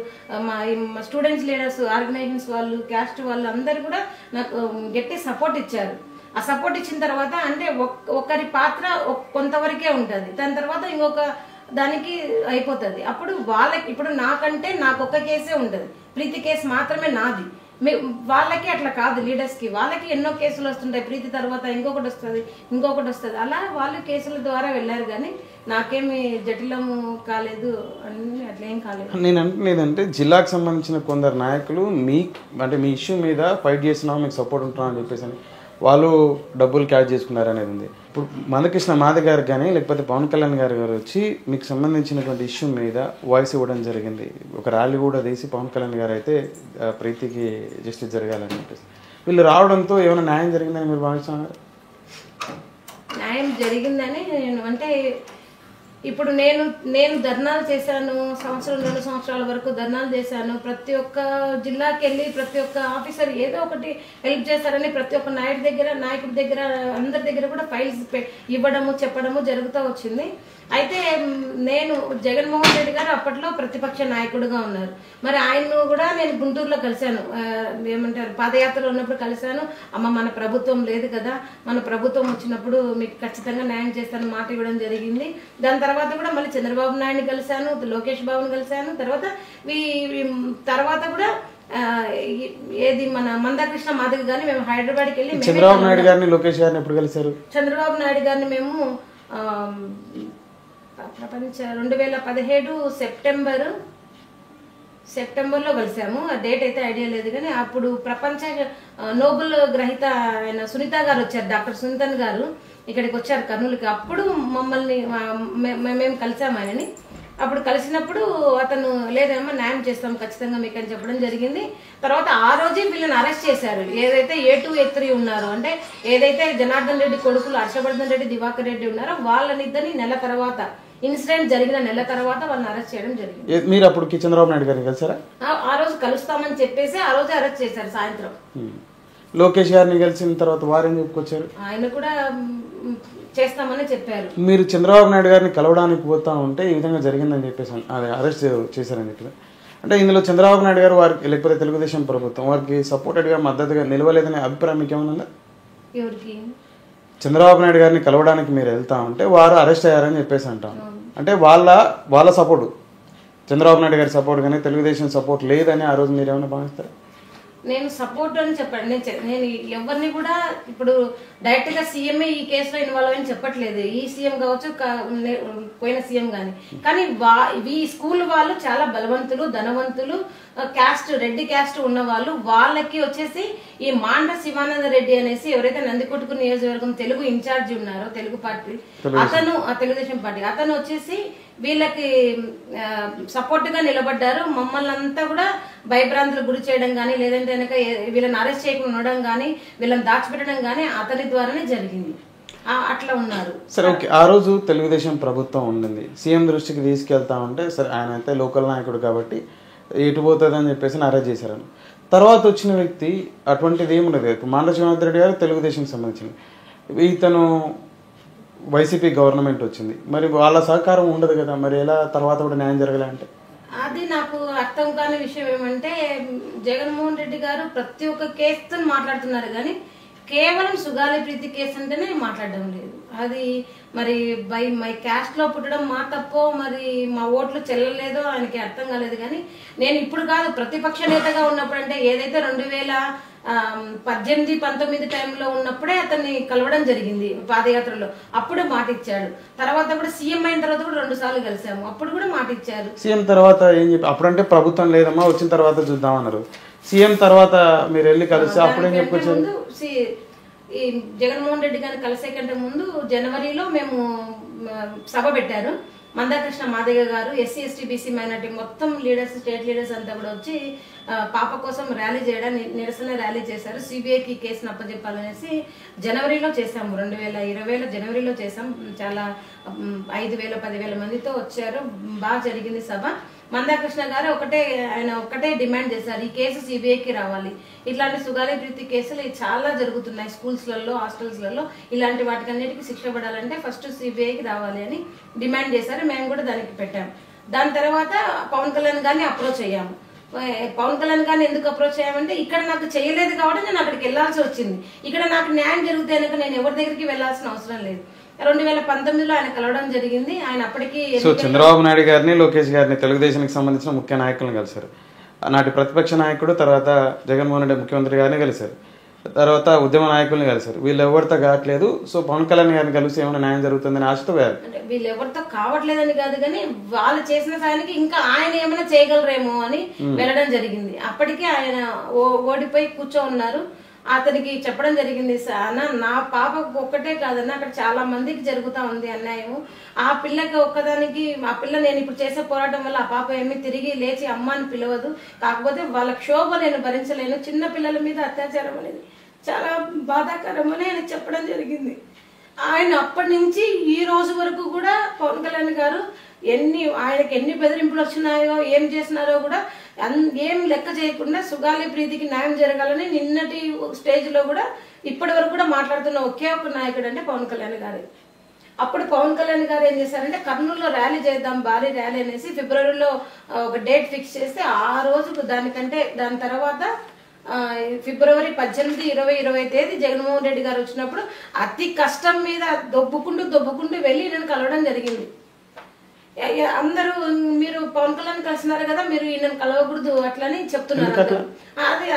మా స్టూడెంట్స్ లీడర్స్, ఆర్గనైజేషన్స్ వాళ్ళు, క్యాస్ట్ వాళ్ళు అందరు కూడా నాకు గట్టి సపోర్ట్ ఇచ్చారు. ఆ సపోర్ట్ ఇచ్చిన తర్వాత అంటే ఒకరి పాత్ర కొంతవరకే ఉంటుంది, దాని తర్వాత ఇంకొక దానికి అయిపోతుంది. అప్పుడు వాళ్ళకి ఇప్పుడు నాకంటే నాకు ఒక్క కేసే ఉంటుంది, ప్రీతి కేసు మాత్రమే నాది. వాళ్ళకి అట్లా కాదు, లీడర్స్కి వాళ్ళకి ఎన్నో కేసులు వస్తుంటాయి, ప్రీతి తర్వాత ఇంకొకటి వస్తుంది, అలా వాళ్ళు కేసుల ద్వారా వెళ్ళారు. కానీ నాకేమి జటిలము కాలేదు అని అట్లా ఏం కాలేదు. నేను అంటున్నదంటే జిల్లాకు సంబంధించిన కొందరు నాయకులు మీ ఇష్యూ మీద ఫైట్ చేస్తున్నాం, మీకు సపోర్ట్ ఉంటున్నాం అని చెప్పేసి వాళ్ళు డబ్బులు క్యాచ్ చేసుకున్నారు అనేది ఉంది. ఇప్పుడు మందకృష్ణ మాది గారు కానీ లేకపోతే పవన్ కళ్యాణ్ గారు వచ్చి మీకు సంబంధించినటువంటి ఇష్యూ మీద వాయిస్ ఇవ్వడం జరిగింది. ఒక ర్యాలీ కూడా తీసి పవన్ కళ్యాణ్ గారు అయితే ప్రీతికి జస్టిస్ జరగాలని చెప్పేసి వీళ్ళు రావడంతో ఏమైనా న్యాయం జరిగిందని మీరు భావిస్తున్నారు? న్యాయం జరిగిందని నేను అంటే ఇప్పుడు నేను ధర్నాలు చేశాను, 2 సంవత్సరాల వరకు ధర్నాలు చేశాను. ప్రతి ఒక్క జిల్లాకి వెళ్ళి ప్రతి ఒక్క ఆఫీసర్ ఏదో ఒకటి హెల్ప్ చేస్తారని ప్రతి ఒక్క నాయకుడి దగ్గర అందరి దగ్గర కూడా ఫైల్స్ ఇవ్వడము చెప్పడము జరుగుతూ వచ్చింది. అయితే నేను జగన్మోహన్ రెడ్డి గారు అప్పట్లో ప్రతిపక్ష నాయకుడిగా ఉన్నారు. మరి ఆయన్ను కూడా నేను గుంటూరులో కలిశాను, ఏమంటారు పాదయాత్రలో ఉన్నప్పుడు కలిశాను. అమ్మ మన ప్రభుత్వం లేదు కదా, మన ప్రభుత్వం వచ్చినప్పుడు మీకు ఖచ్చితంగా న్యాయం చేస్తాను మాట ఇవ్వడం జరిగింది. దాని తర్వాత కూడా మళ్ళీ చంద్రబాబు నాయుడిని కలిశాను, లోకేష్ బాబుని కలిశాను. తర్వాత కూడా ఏది మన మందకృష్ణ మాదిగ గారిని మేము హైదరాబాద్కి వెళ్ళి చంద్రబాబు నాయుడు గారిని లోకేష్ గారిని ఎప్పుడు కలిశారు? చంద్రబాబు నాయుడు గారిని మేము 2017 సెప్టెంబర్లో కలిసాము. ఆ డేట్ అయితే ఐడియా లేదు కానీ అప్పుడు ప్రపంచ నోబెల్ గ్రహీత ఆయన సునీత గారు వచ్చారు, డాక్టర్ సునీతన్ గారు ఇక్కడికి వచ్చారు కర్నూలుకి. అప్పుడు మమ్మల్ని మేము కలిసాము ఆయనని. అప్పుడు కలిసినప్పుడు అతను లేదమ్మా న్యాయం చేస్తాం ఖచ్చితంగా మీకు అని చెప్పడం జరిగింది. తర్వాత ఆ రోజే వీళ్ళని అరెస్ట్ చేశారు. ఏదైతే A2 A3 ఉన్నారో అంటే ఏదైతే జనార్దన్ రెడ్డి కొడుకులు హర్షవర్ధన్ రెడ్డి దివాకర్ రెడ్డి ఉన్నారో వాళ్ళనిద్దరిని నెల తర్వాత ఇన్సిడెంట్ జరిగిన నెల తర్వాత వాళ్ళని అరెస్ట్ చేయడం జరిగింది. మీరు అప్పుడు చంద్రబాబు నాయుడు గారిని కలిసారా? ఆ రోజు కలుస్తామని చెప్పేసి ఆ రోజే అరెస్ట్ చేశారు సాయంత్రం. లోకేష్ గారిని కలిసిన తర్వాత వారేం చెప్పుకొచ్చారు? ఆయన కూడా చేస్తామని చెప్పారు. మీరు చంద్రబాబు నాయుడు గారిని కలవడానికి పోతా ఉంటే ఈ విధంగా జరిగిందని చెప్పేసి అది అరెస్ట్ చేశారని చెప్పి, అంటే ఇందులో చంద్రబాబు నాయుడు గారు వారికి లేకపోతే తెలుగుదేశం ప్రభుత్వం వారికి సపోర్టెడ్గా మద్దతుగా నిలవలేదనే అభిప్రాయం మీకు ఏమైనా ఉందా? ఎవరికి? చంద్రబాబు నాయుడు గారిని కలవడానికి మీరు వెళ్తా ఉంటే వారు అరెస్ట్ అయ్యారని చెప్పేసి అంటాం. అంటే వాళ్ళ సపోర్టు, చంద్రబాబు నాయుడు గారి సపోర్ట్ కానీ తెలుగుదేశం సపోర్ట్ లేదని ఆ రోజు మీరు ఏమైనా భావిస్తారా? నేను సపోర్ట్ అని చెప్పాను. నేను ఎవరిని కూడా ఇప్పుడు డైరెక్ట్ గా సీఎంఏ ఈ కేసులో ఇన్వాల్వ్ అని చెప్పట్లేదు. ఈ సీఎం కావచ్చు, పోయిన సీఎం కానీ ఈ స్కూల్ వాళ్ళు చాలా బలవంతులు, ధనవంతులు, క్యాస్ట్ రెడ్డి క్యాస్ట్ ఉన్న వాళ్ళు. వాళ్ళకి వచ్చేసి ఈ మాండ్ర శివానంద రెడ్డి అనేసి ఎవరైతే నందికొట్కు నియోజకవర్గం తెలుగు ఇన్ఛార్జి ఉన్నారో తెలుగు పార్టీ అతను, తెలుగుదేశం పార్టీ అతను వచ్చేసి వీళ్ళకి సపోర్ట్ గా నిలబడ్డారు. మమ్మల్ని అంతా కూడా భయభ్రాంతులు గురి చేయడం కానీ, లేదంటే కనుక వీళ్ళని అరెస్ట్ చేయకుండా ఉండడం కానీ, వీళ్ళని దాచిపెట్టడం కానీ అతని ద్వారానే జరిగింది. అట్లా ఉన్నారు. సరే, ఓకే. ఆ రోజు తెలుగుదేశం ప్రభుత్వం ఉండింది, సీఎం దృష్టికి తీసుకెళ్తా ఉంటే సరే ఆయన అయితే లోకల్ నాయకుడు కాబట్టి ఎటు పోతుందని చెప్పేసి అరెస్ట్ చేశారని. తర్వాత వచ్చిన వ్యక్తి అటువంటిది ఏముండదు. మాండ్ర శివానంద రెడ్డి గారు తెలుగుదేశంకి సంబంధించింది, ఇతను వైసీపీ గవర్నమెంట్ వచ్చింది, మరి వాళ్ళ సహకారం ఉండదు కదా, మరి ఎలా తర్వాత కూడా న్యాయం జరగలే అంటే? అది నాకు అర్థం కాని విషయం ఏమంటే, జగన్మోహన్ రెడ్డి గారు ప్రతి ఒక్క కేసుతో మాట్లాడుతున్నారు కానీ కేవలం సుగాలి ప్రీతి కేసు అంటేనే మాట్లాడడం లేదు. అది మరి మై క్యాస్ట్ లో పుట్టడం మా తప్పో, మరి మా ఓట్లు చెల్లలేదో ఆయనకి అర్థం కాలేదు. కానీ నేను ఇప్పుడు కాదు, ప్రతిపక్ష నేతగా ఉన్నప్పుడు, అంటే ఏదైతే 2018-19 టైంలో ఉన్నప్పుడే అతన్ని కలవడం జరిగింది పాదయాత్రలో. అప్పుడు మాట ఇచ్చాడు. తర్వాత కూడా సీఎం అయిన తర్వాత కూడా 2 సార్లు కలిసాము, అప్పుడు కూడా మాట ఇచ్చారు. సీఎం తర్వాత ఏం చెప్పి అప్పుడంటే ప్రభుత్వం లేదమ్మా వచ్చిన తర్వాత చూద్దామన్నారు. సీఎం తర్వాత మీరు వెళ్ళి కలిసి అప్పుడేం చెప్పుకొచ్చారు? ఈ జగన్మోహన్ రెడ్డి గారిని కలిసే కంటే ముందు జనవరిలో మేము సభ పెట్టారు. మందాకృష్ణ మాదిగ గారు, ఎస్సీ ఎస్టీ బీసీ మైనార్టీ మొత్తం లీడర్స్, స్టేట్ లీడర్స్ అంతా కూడా వచ్చి పాప కోసం ర్యాలీ చేయడం, నిరసన ర్యాలీ చేశారు. సిబిఐకి కేసును అప్పచెప్పాలనేసి జనవరిలో చేశాము, 2020 జనవరిలో చేసాం. చాలా 5,000-10,000 మందితో వచ్చారు. బాగా జరిగింది సభ. మందాకృష్ణ గారు ఆయన ఒకటే డిమాండ్ చేశారు, ఈ కేసు సిబిఐకి రావాలి. ఇట్లాంటి సుగాలి ప్రీతి కేసులు చాలా జరుగుతున్నాయి స్కూల్స్లలో, హాస్టల్స్లలో. ఇలాంటి వాటికన్నిటికీ శిక్ష పడాలంటే ఫస్ట్ సిబిఐకి రావాలి అని డిమాండ్ చేశారు. మేము కూడా దానికి పెట్టాము. దాని తర్వాత పవన్ కళ్యాణ్ గారిని అప్రోచ్ అయ్యాము. పవన్ కళ్యాణ్ గారిని ఎందుకు అప్రోచ్ అయ్యామంటే, ఇక్కడ నాకు చేయలేదు కాబట్టి నేను అక్కడికి వెళ్లాల్సి వచ్చింది. ఇక్కడ నాకు న్యాయం జరిగితే కనుక నేను ఎవరి దగ్గరికి వెళ్లాల్సిన అవసరం లేదు. 2019లో ఆయన కలవడం జరిగింది. ఆయన అప్పటికి చంద్రబాబు నాయుడు గారిని, లోకేష్ గారిని, తెలుగుదేశానికి సంబంధించిన ముఖ్య నాయకులను కలిశారు. నాటి ప్రతిపక్ష నాయకుడు, తర్వాత జగన్మోహన్ రెడ్డి ముఖ్యమంత్రి గారిని కలిశారు, తర్వాత ఉద్యమ నాయకుల్ని కలిశారు. వీళ్ళు ఎవరితో కావట్లేదు, సో పవన్ కళ్యాణ్ గారిని కలిసి ఏమైనా న్యాయం జరుగుతుందని ఆశతో వేరు. అంటే వీళ్ళు ఎవరితో కావట్లేదని కాదు, కానీ వాళ్ళు చేసిన సాయానికి ఇంకా ఆయన ఏమైనా చేయగలరేమో అని వెళ్ళడం జరిగింది. అప్పటికే ఆయన ఓడిపోయి కూర్చో ఉన్నారు. అతనికి చెప్పడం జరిగింది, అన్న నా పాపకు ఒక్కటే కాదన్న, అక్కడ చాలా మందికి జరుగుతూ ఉంది అన్యాయం. ఆ పిల్లకి ఒక్కదానికి, ఆ పిల్ల నేను ఇప్పుడు చేసే పోరాటం వల్ల ఆ పాప ఏమీ తిరిగి లేచి అమ్మ అని పిలవదు. కాకపోతే వాళ్ళ క్షోభ నేను భరించలేను. చిన్న పిల్లల మీద అత్యాచారం అనేది చాలా బాధాకరం అని ఆయన చెప్పడం జరిగింది. ఆయన అప్పటి నుంచి ఈ రోజు వరకు కూడా పవన్ కళ్యాణ్ గారు ఆయనకి ఎన్ని బెదిరింపులు వచ్చినాయో, ఏం చేసినారో కూడా ఏం లెక్క చేయకుండా సుగాలి ప్రీతికి న్యాయం జరగాలని నిన్నటి స్టేజ్లో కూడా ఇప్పటి వరకు కూడా మాట్లాడుతున్న ఒకే ఒక్క నాయకుడు అంటే పవన్ కళ్యాణ్ గారే. అప్పుడు పవన్ కళ్యాణ్ గారు ఏం చేశారంటే, కర్నూలులో ర్యాలీ చేద్దాం, భారీ ర్యాలీ అనేసి ఫిబ్రవరిలో ఒక డేట్ ఫిక్స్ చేస్తే, ఆ రోజు దాని తర్వాత ఫిబ్రవరి 18, 20, 20 తేదీ జగన్మోహన్ రెడ్డి గారు వచ్చినప్పుడు అతి కష్టం మీద దొబ్బుకుంటూ వెళ్ళి నేను కలవడం జరిగింది. అందరూ మీరు పవన్ కళ్యాణ్ కలిసినారు కదా, మీరు ఈయన కలవకూడదు అట్లని చెప్తున్నారు.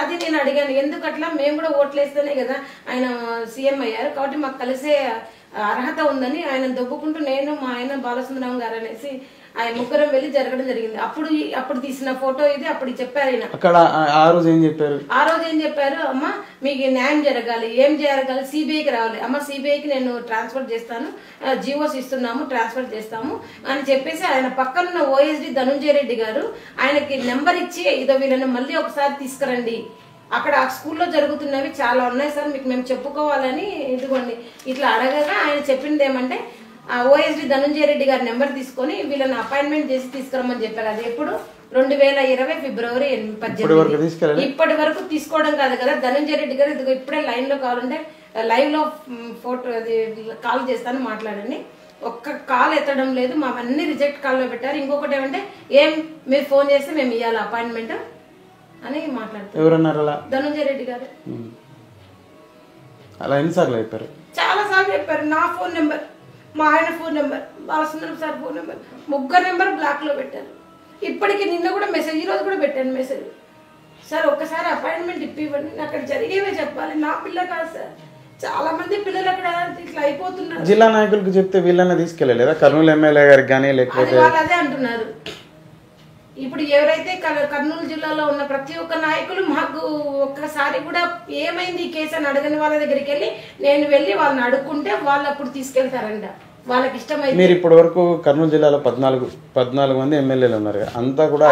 అది నేను అడిగాను, ఎందుకు అట్లా? మేము కూడా ఓట్లు వేస్తేనే కదా ఆయన సీఎం అయ్యారు, కాబట్టి మాకు కలిసే అర్హత ఉందని ఆయన దొబ్బుకుంటూ నేను, మా ఆయన బాలసుందరం గారు అనేసి ఆయన ముగ్గురం వెళ్ళి జరగడం జరిగింది. అప్పుడు తీసిన ఫోటో ఇది. అప్పుడు చెప్పారు ఆయన. ఆ రోజు ఏం చెప్పారు? అమ్మ మీకు న్యాయం జరగాలి, ఏం జరగాలి, సిబిఐకి రావాలి. అమ్మ సిబిఐకి నేను ట్రాన్స్ఫర్ చేస్తాను, జీవోస్ ఇస్తున్నాము, ట్రాన్స్ఫర్ చేస్తాము అని చెప్పేసి ఆయన పక్కనున్న ఓఎస్డి ధనుంజయ రెడ్డి గారు ఆయనకి నెంబర్ ఇచ్చి, ఇదో వీళ్ళని మళ్ళీ ఒకసారి తీసుకురండి, అక్కడ ఆ స్కూల్లో జరుగుతున్నవి చాలా ఉన్నాయి సార్, మీకు మేము చెప్పుకోవాలని ఇదిగోండి ఇట్లా అడగగా ఆయన చెప్పింది ఏమంటే, ఆ ఓఎస్డి ధనుంజయ రెడ్డి గారి నెంబర్ తీసుకొని వీళ్ళని అపాయింట్మెంట్ చేసి తీసుకురమ్మని చెప్పారు. అది ఎప్పుడు 2020 ఫిబ్రవరి 18 ఇప్పటి వరకు తీసుకోవడం కాదు కదా ధనంజయ రెడ్డి గారు. ఇదిగో ఇప్పుడే లైన్ లో కావాలంటే లైవ్ లో ఫోటో అది కాల్ చేస్తాను, మాట్లాడండి. ఒక్క కాల్ ఎత్తడం లేదు, మా అన్ని రిజెక్ట్ కాల్లో పెట్టారు. ఇంకొకటి ఏమంటే మీరు ఫోన్ చేస్తే మేము ఇవ్వాలి అపాయింట్మెంట్ అని మాట్లాడుతారు. ఎవరన్నారు అలా? ధనంజయ రెడ్డి గారు. అలా ఎన్నిసార్లు చెప్పారు? చాలా సార్లు చెప్పారు. నా ఫోన్ నెంబర్, మా ఆయన phone number, Balasundaram sir phone number, ముగ్గురు నెంబర్ బ్లాక్ లో పెట్టారు. ఇప్పటికి నిన్న కూడా మెసేజ్, ఈ రోజు కూడా పెట్టాను మెసేజ్. సార్ ఒక్కసారి అపాయింట్మెంట్ ఇప్పివ్వండి, అక్కడ జరిగేవే చెప్పాలి, నా పిల్ల కాదు సార్. చాలా మంది పిల్లలు అక్కడ ఇట్లా అయిపోతున్నారు. జిల్లా నాయకులకు చెప్తే వీళ్ళన్నా తీసుకెళ్ళలేదా? కర్నూలు ఎమ్మెల్యే గారికి కానీ లేకపోతే? వాళ్ళు అదే అంటున్నారు. ఇప్పుడు ఎవరైతే కర్నూలు జిల్లాలో ఉన్న ప్రతి ఒక్క నాయకులు మాకు ఒక్కసారి కూడా ఏమైంది ఈ కేసు అని అడగని వాళ్ళ దగ్గరికి వెళ్ళి నేను వెళ్ళి వాళ్ళని అడుక్కుంటే వాళ్ళు అప్పుడు తీసుకెళ్తారంట వాళ్ళకి ఇష్టమైంది. మీరు ఇప్పటి వరకు కర్నూలు జిల్లాలో 14 మంది ఎమ్మెల్యేలు ఉన్నారు, అంతా కూడా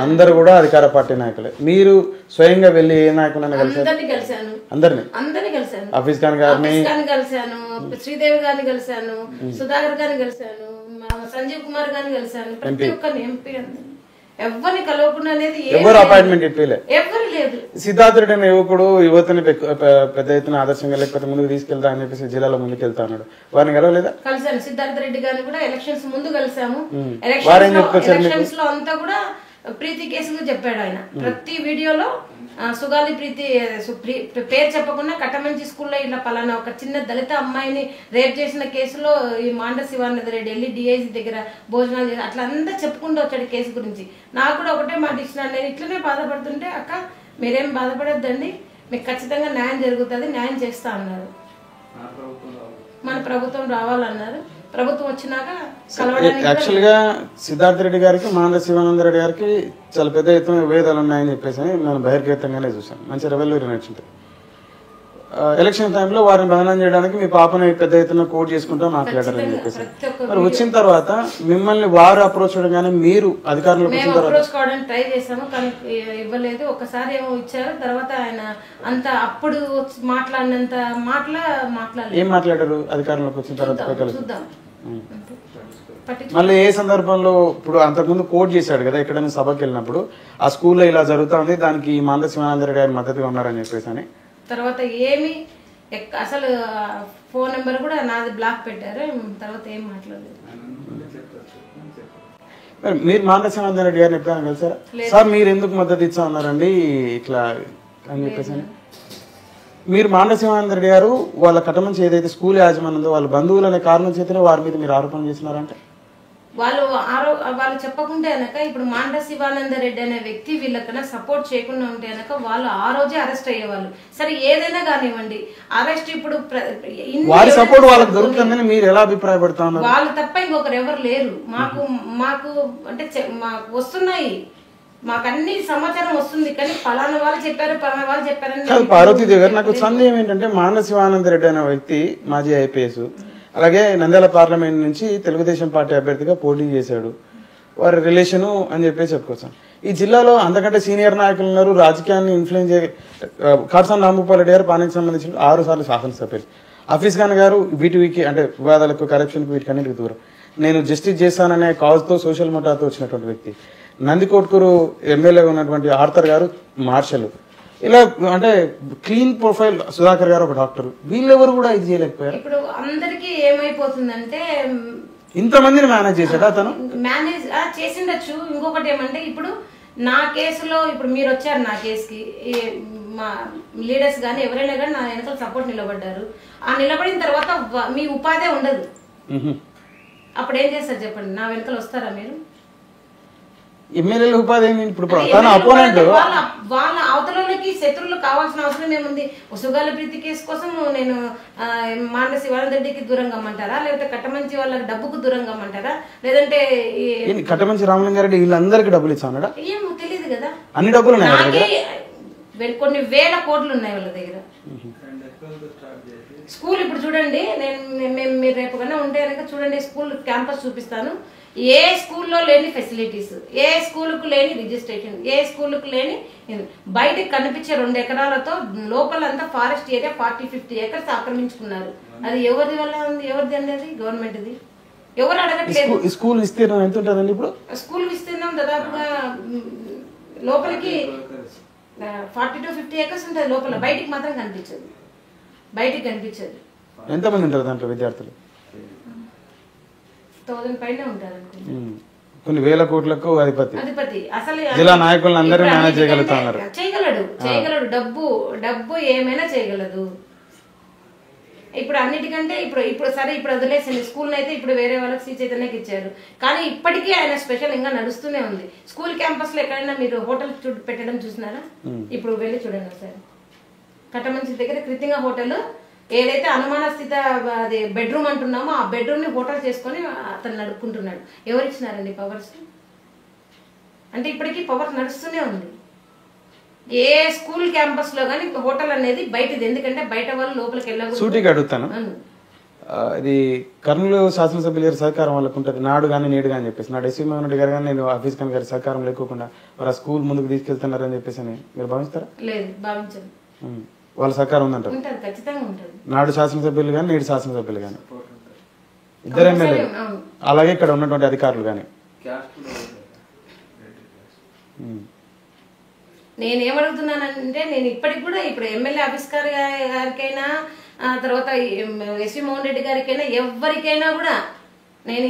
అందరు కూడా అధికార పార్టీ నాయకులే. మీరు స్వయంగా వెళ్ళి ఏ నాయకులైనా కలిశాను? అందరినీ కలిశాను. ఆఫీస్ ఖాన్ గారిని కలిశాను, శ్రీదేవి గారిని కలిశాను, సుధాకర్ గారిని కలిశాను, సంజీవ్ కుమార్ గారిని కలిశాను. ప్రతి ఒక్క ఎంపీ ఎవరిని కలవకుండా అనేది ఎవరు అపాయింట్మెంట్ ఇప్పలే, ఎవరు లేదు. సిద్ధార్థ రెడ్డి అనే యువకుడు యువతని పెద్ద ఎత్తున ఆదర్శంగా లేకపోతే ముందుకు తీసుకెళ్తా అని చెప్పేసి జిల్లాలో ముందుకు వెళ్తా ఉన్నాడు, వారిని కలవలేదా? కలిసాను. సిద్ధార్థ రెడ్డి గారిని కూడా ఎలక్షన్స్ ముందు కలిసాము. వారేం చెప్పుకొచ్చారు? ఎలక్షన్స్ లో అంతా కూడా ప్రీతి కేసులు చెప్పాడు ఆయన. ప్రతి వీడియోలో సుగాలి ప్రీతి పేరు చెప్పకుండా కట్టమంచి స్కూల్లో ఇట్లా పలానా ఒక చిన్న దళిత అమ్మాయిని రేప్ చేసిన కేసులో ఈ మాండ శివానంద రెడ్డి వెళ్ళి డిఐజీ దగ్గర భోజనాలు చేసి అట్లా అంతా చెప్పుకుంటూ వచ్చాడు కేసు గురించి. నాకు కూడా ఒకటే మాట ఇచ్చినాడు. నేను ఇట్లనే బాధపడుతుంటే అక్క మీరేం బాధపడొద్దండి, మీకు ఖచ్చితంగా న్యాయం జరుగుతుంది, న్యాయం చేస్తా అన్నారు. మన ప్రభుత్వం రావాలన్నారు. ప్రభుత్వం వచ్చినాక యాక్చువల్ గా సిద్ధార్థ రెడ్డి గారికి మాండ శివానంద రెడ్డి గారికి చాలా పెద్ద ఎత్తున విభేదాలు ఉన్నాయని చెప్పేసి నేను బహిర్గతంగానే చూసాను. మంచి రెవెల్యూరీ నడిచింది. ఎలక్షన్ టైంలో వారిని బదనం చేయడానికి మీ పాపని పెద్ద ఎత్తున కోట్ చేసుకుంటా మాట్లాడారని చెప్పేసి, మరి వచ్చిన తర్వాత మిమ్మల్ని వారు అప్రోచ్ చేయడం కానీ మీరు అధికారంలోకి వచ్చిన తర్వాత ట్రై చేసాము కానీ ఇవ్వలేదు. ఒకసారి ఏమో ఇచ్చారు, తర్వాత ఆయన అంత అప్పుడు మాట్లాడినంత మాట్లాడలేదు. ఏం మాట్లాడారు అధికారంలోకి వచ్చిన తర్వాత? చూద్దాం. మళ్ళీ ఏ సందర్భంలో ఇప్పుడు అంతకుముందు కోట్ చేశాడు కదా ఎక్కడైనా సభకి వెళ్ళినప్పుడు, ఆ స్కూల్లో ఇలా జరుగుతుంది దానికి మాండ శివానంద రెడ్డి గారి మద్దతుగా ఉన్నారని చెప్పేసి అని, తర్వాత ఏమి అసలు ఫోన్ నెంబర్ కూడా నాది బ్లాక్ పెట్టారు. తర్వాత ఏం మాట్లాడలేదు. మీరు మాండ శివానంద రెడ్డి గారిని ఎప్పుడైనా కలిసారా? సార్ మీరు ఎందుకు మద్దతు ఇచ్చా ఉన్నారండి ఇట్లా అని చెప్పేసి అని. మీరు మాండ శివానంద రెడ్డి గారు వాళ్ళ కట్టమంచి ఏదైతే స్కూల్ యాజమాన్యంలో వాళ్ళ బంధువులు అనే కారణం చేతనే వారి మీద మీరు ఆరోపణ చేస్తున్నారంటే వాళ్ళు చెప్పకుంటే అనక ఇప్పుడు మాండ శివానంద రెడ్డి అనే వ్యక్తి వీళ్ళకన్నా సపోర్ట్ చేయకుండా ఉంటే అనక వాళ్ళు ఆ రోజే అరెస్ట్ అయ్యేవాళ్ళు. సరే ఏదైనా కానివ్వండి, అరెస్ట్ ఇప్పుడు వారి సపోర్ట్ వాళ్ళకి దొరుకుతుందని మీరు ఎలా అభిప్రాయపడతా ఉన్నారు? వాళ్ళు తప్ప ఇంకొకరు ఎవరు లేరు. మాకు అంటే మాకు వస్తున్నాయి, మాకు అన్ని సమాచారం వస్తుంది, కానీ పలానా వాళ్ళు చెప్పారని. పార్వతీదేవి గారు నాకు సందేహం ఏంటంటే, మాండ శివానంద రెడ్డి అనే వ్యక్తి మాజీ ఐపీఎస్, అలాగే నంద్యాల పార్లమెంట్ నుంచి తెలుగుదేశం పార్టీ అభ్యర్థిగా పోటీ చేశాడు, వారి రిలేషను అని చెప్పేసి చెప్పుకోవచ్చు. ఈ జిల్లాలో అంతకంటే సీనియర్ నాయకులు ఉన్నారు, రాజకీయాన్ని ఇన్ఫ్లుయెన్స్ కాటసాని రాంభూపాల్ రెడ్డి గారు పానికి సంబంధించిన 6 సార్లు శాసనసభ్యులు, హఫీజ్ ఖాన్ గారు వీటికి అంటే వివాదాలకు కరప్షన్కి వీటికన్నిటికి దూరం, నేను జస్టిస్ చేస్తాననే కాజ్తో సోషల్ మోటాతో వచ్చినటువంటి వ్యక్తి, నందికోట్కూరు ఎమ్మెల్యేగా ఉన్నటువంటి ఆర్థర్ గారు మార్షల్, ఇలా అంటే క్లీన్ ప్రొఫైల్ సుధాకర్ గారు ఒక డాక్టర్, వీళ్ళెవరు కూడా ఇది చేయలేకపోయారు. ఇప్పుడు అందరికి ఏమైపోతుందంటే ఇంతమందిని మేనేజ్ చేశాడు అతను. మేనేజ్ చేసిండొచ్చు. ఇంకొకటి ఏమంటే ఇప్పుడు నా కేసులో ఇప్పుడు మీరు వచ్చారు నా కేసుకి, మా లీడర్స్ కానీ ఎవరైనా కానీ నా వెనకాల సపోర్ట్ నిలబడ్డారు. ఆ నిలబడిన తర్వాత మీ ఉపాధి ఉండదు. అప్పుడు ఏం చేస్తారు చెప్పండి? నా వెనకాల వస్తారా మీరు? ఎమ్మెల్యేల ఉపాధి ఏంటి? ఇప్పుడు అపోనెంట్ వాళ్ళ అవతలకి శత్రువులు కావాల్సిన అవసరం ఏముంది? సుగాలి ప్రీతి కేసు కోసం నేను మాండ శివానంద రెడ్డికి దూరంగా అమ్మంటారా, లేకపోతే కట్టమంచి వాళ్ళకి డబ్బుకు దూరంగా అమ్మంటారా, లేదంటే కట్టమంచి రామలింగారెడ్డి వీళ్ళందరికీ డబ్బులు ఇచ్చాడా? ఏమో తెలియదు కదా. అన్ని డబ్బులు కొన్ని వేల కోట్లు ఉన్నాయి వాళ్ళ దగ్గర. స్కూల్ ఇప్పుడు చూడండి, మీరు రేపు కన్నా ఉంటే కనుక చూడండి, స్కూల్ క్యాంపస్ చూపిస్తాను. ఏ స్కూల్లో లేని ఫెసిలిటీస్, ఏ స్కూల్కు లేని రిజిస్ట్రేషన్, ఏ స్కూల్కు లేని బయటకు కనిపించే 2 ఎకరాలతో లోపలంతా ఫారెస్ట్ ఏరియా 40-50 ఏకర్స్ ఆక్రమించుకున్నారు. అది ఎవరి వల్ల ఉంది? ఎవరిది అండి? అది గవర్నమెంట్ది. ఎవరు అడగట్లేదు. స్కూల్ విస్తీర్ణం ఎంత ఉంటుందండి ఇప్పుడు? స్కూల్ విస్తీర్ణం దాదాపుగా లోపలికి 40 to 50 acres ఉంటుంది లోపల, బయటికి మాత్రం కనిపించదు, బయటికి కనిపించదు. ఎంతమంది ఉంటారు దాంట్లో విద్యార్థులు? 1000 పైన ఉంటారు అనుకుంటా. కొన్ని వేల కోట్లకు అధిపతి అసలు జిల్లా నాయకులను అందరూ మేనేజ్ చేయగలుగుతున్నారు. చేయగలడు. డబ్బు ఏమైనా చేయగలదు. ఇప్పుడు అన్నిటికంటే ఇప్పుడు సరే ఇప్పుడు వదిలేసింది స్కూల్ అయితే, ఇప్పుడు వేరే వాళ్ళకి శ్రీ చైతన్యకి ఇచ్చారు. కానీ ఇప్పటికీ ఆయన స్పెషల్ ఇంకా నడుస్తూనే ఉంది. స్కూల్ క్యాంపస్ లో ఎక్కడైనా మీరు హోటల్ పెట్టడం చూసినారా? ఇప్పుడు వెళ్ళి చూడండి ఒకసారి. కట్టమంచి దగ్గర కృతింగ హోటల్, ఏదైతే అనుమానాస్తిత అది బెడ్రూమ్ అంటున్నామో ఆ బెడ్రూమ్ ని హోటల్ చేసుకొని అతను నడుపుకుంటున్నాడు. ఎవరు ఇచ్చినారండి పవర్స్? అంటే ఇప్పటికీ పవర్ నడుస్తూనే ఉంది. ఏ స్కూల్ క్యాంపస్ లో కానీ హోటల్ అనేది బయటది, ఎందుకంటే బయట వాళ్ళు లోపలికి వెళ్ళకూడదు. సూటిగా అడుగుతాను, ఇది కర్నూలు శాసనసభ్యుల గారి సహకారం వాళ్ళకు ఉంటుంది, నాడు కానీ నేడు కానీ చెప్పేసి. నాడు ఎస్వి మోహన్ రెడ్డి గారు కానీ నేను ఆఫీస్ కానీ గారి సహకారం లేకుండా వారు ఆ స్కూల్ ముందుకు తీసుకెళ్తున్నారని చెప్పేసి అని మీరు భావిస్తారా? లేదు, భావించదు. వాళ్ళ సహకారం ఉందంటారు? ఉంటుంది, ఖచ్చితంగా ఉంటుంది. నాడు శాసనసభ్యులు కానీ నేడు శాసనసభ్యులు కానీ ఇద్దరు ఎమ్మెల్యేలు, అలాగే ఇక్కడ ఉన్నటువంటి అధికారులు కానీ. నేనేమడుగుతున్నానంటే, నేను ఇప్పటికి కూడా ఇప్పుడు ఎమ్మెల్యే ఆఫీస్కర్ గారికైనా, తర్వాత ఎస్వి మోహన్ రెడ్డి గారికైనా, ఎవరికైనా కూడా నేను